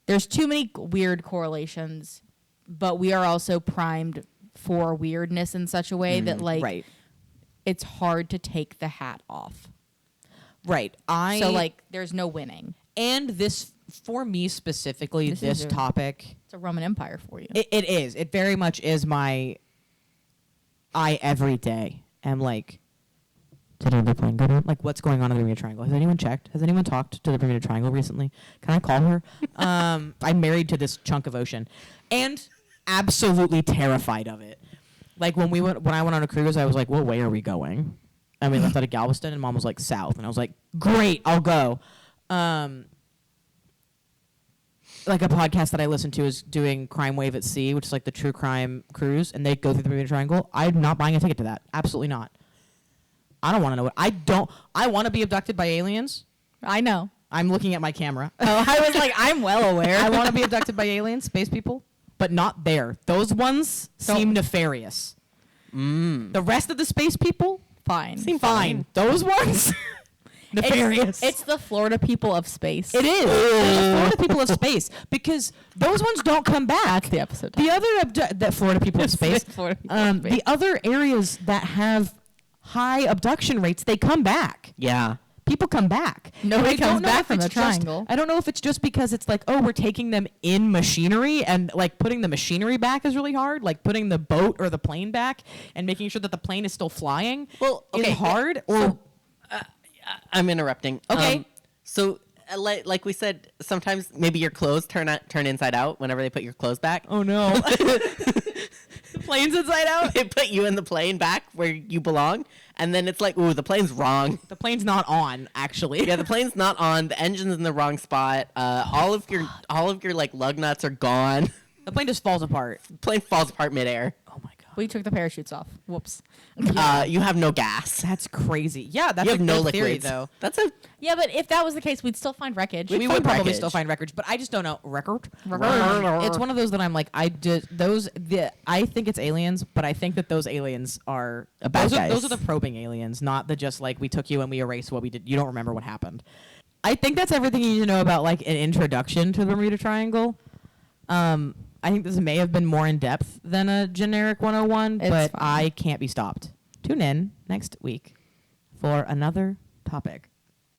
There's too many weird correlations, but we are also primed for weirdness in such a way that like, right. It's hard to take the hat off. Right. So like, there's no winning. And this, for me specifically, this topic. It's a Roman Empire for you. It is. It very much is my. I every day am like, did another plane go down? Like, what's going on in the Bermuda Triangle? Has anyone checked? Has anyone talked to the Bermuda Triangle recently? Can I call her? I'm married to this chunk of ocean, and absolutely terrified of it. Like when I went on a cruise, I was like, "What way are we going?" And we left out of Galveston, and Mom was like, "South," and I was like, "Great, I'll go." Like a podcast that I listen to is doing Crime Wave at Sea, which is like the true crime cruise, and they go through the Bermuda Triangle. I'm not buying a ticket to that. Absolutely not. I don't want to know what. I want to be abducted by aliens. I know. I'm looking at my camera. Oh, I was like, I'm well aware. I want to be abducted by aliens, space people, but not there. Those ones seem nefarious. The rest of the space people, fine. Seem fine. Those ones, nefarious. It's the Florida people of space. It is. The Florida people of space, because those ones don't come back. That's the episode. The other that Florida people of space. Florida people of space. The other areas that have high abduction rates, they come back. Yeah. People come back. Nobody comes back from the triangle. I don't know if it's just because it's like, oh, we're taking them in machinery, and like putting the machinery back is really hard. Like putting the boat or the plane back and making sure that the plane is still flying is hard. Or I'm interrupting. Okay. So like we said, sometimes maybe your clothes turn inside out whenever they put your clothes back. Oh no. The plane's inside out? They put you in the plane back where you belong, and then it's like, ooh, the plane's wrong. The plane's not on, actually. Yeah, the plane's not on. The engine's in the wrong spot. All of your like lug nuts are gone. The plane just falls apart. The plane falls apart midair. Oh my god. We took the parachutes off. Whoops. You have no gas. That's crazy. Yeah, that's You have a no good theory, liquids. though. That's a Yeah, but if that was the case, we'd still find wreckage. We find would probably wreckage. still find records, but I just don't know. Record? Record. It's one of those that I'm like, I think it's aliens, but I think that those aliens are bad guys. Those are the probing aliens, not the just like we took you and we erased what we did. You don't remember what happened. I think that's everything you need to know about like an introduction to the Bermuda Triangle. I think this may have been more in depth than a generic 101, but fine. I can't be stopped. Tune in next week for another topic.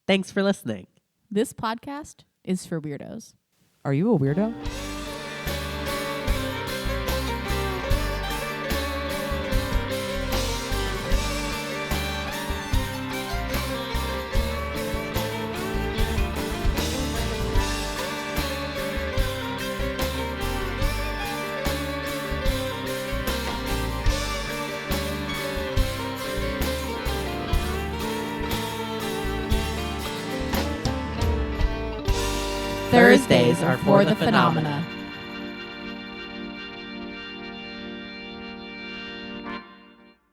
Thanks for listening. This podcast is for weirdos. Are you a weirdo? Thursdays are for the phenomena.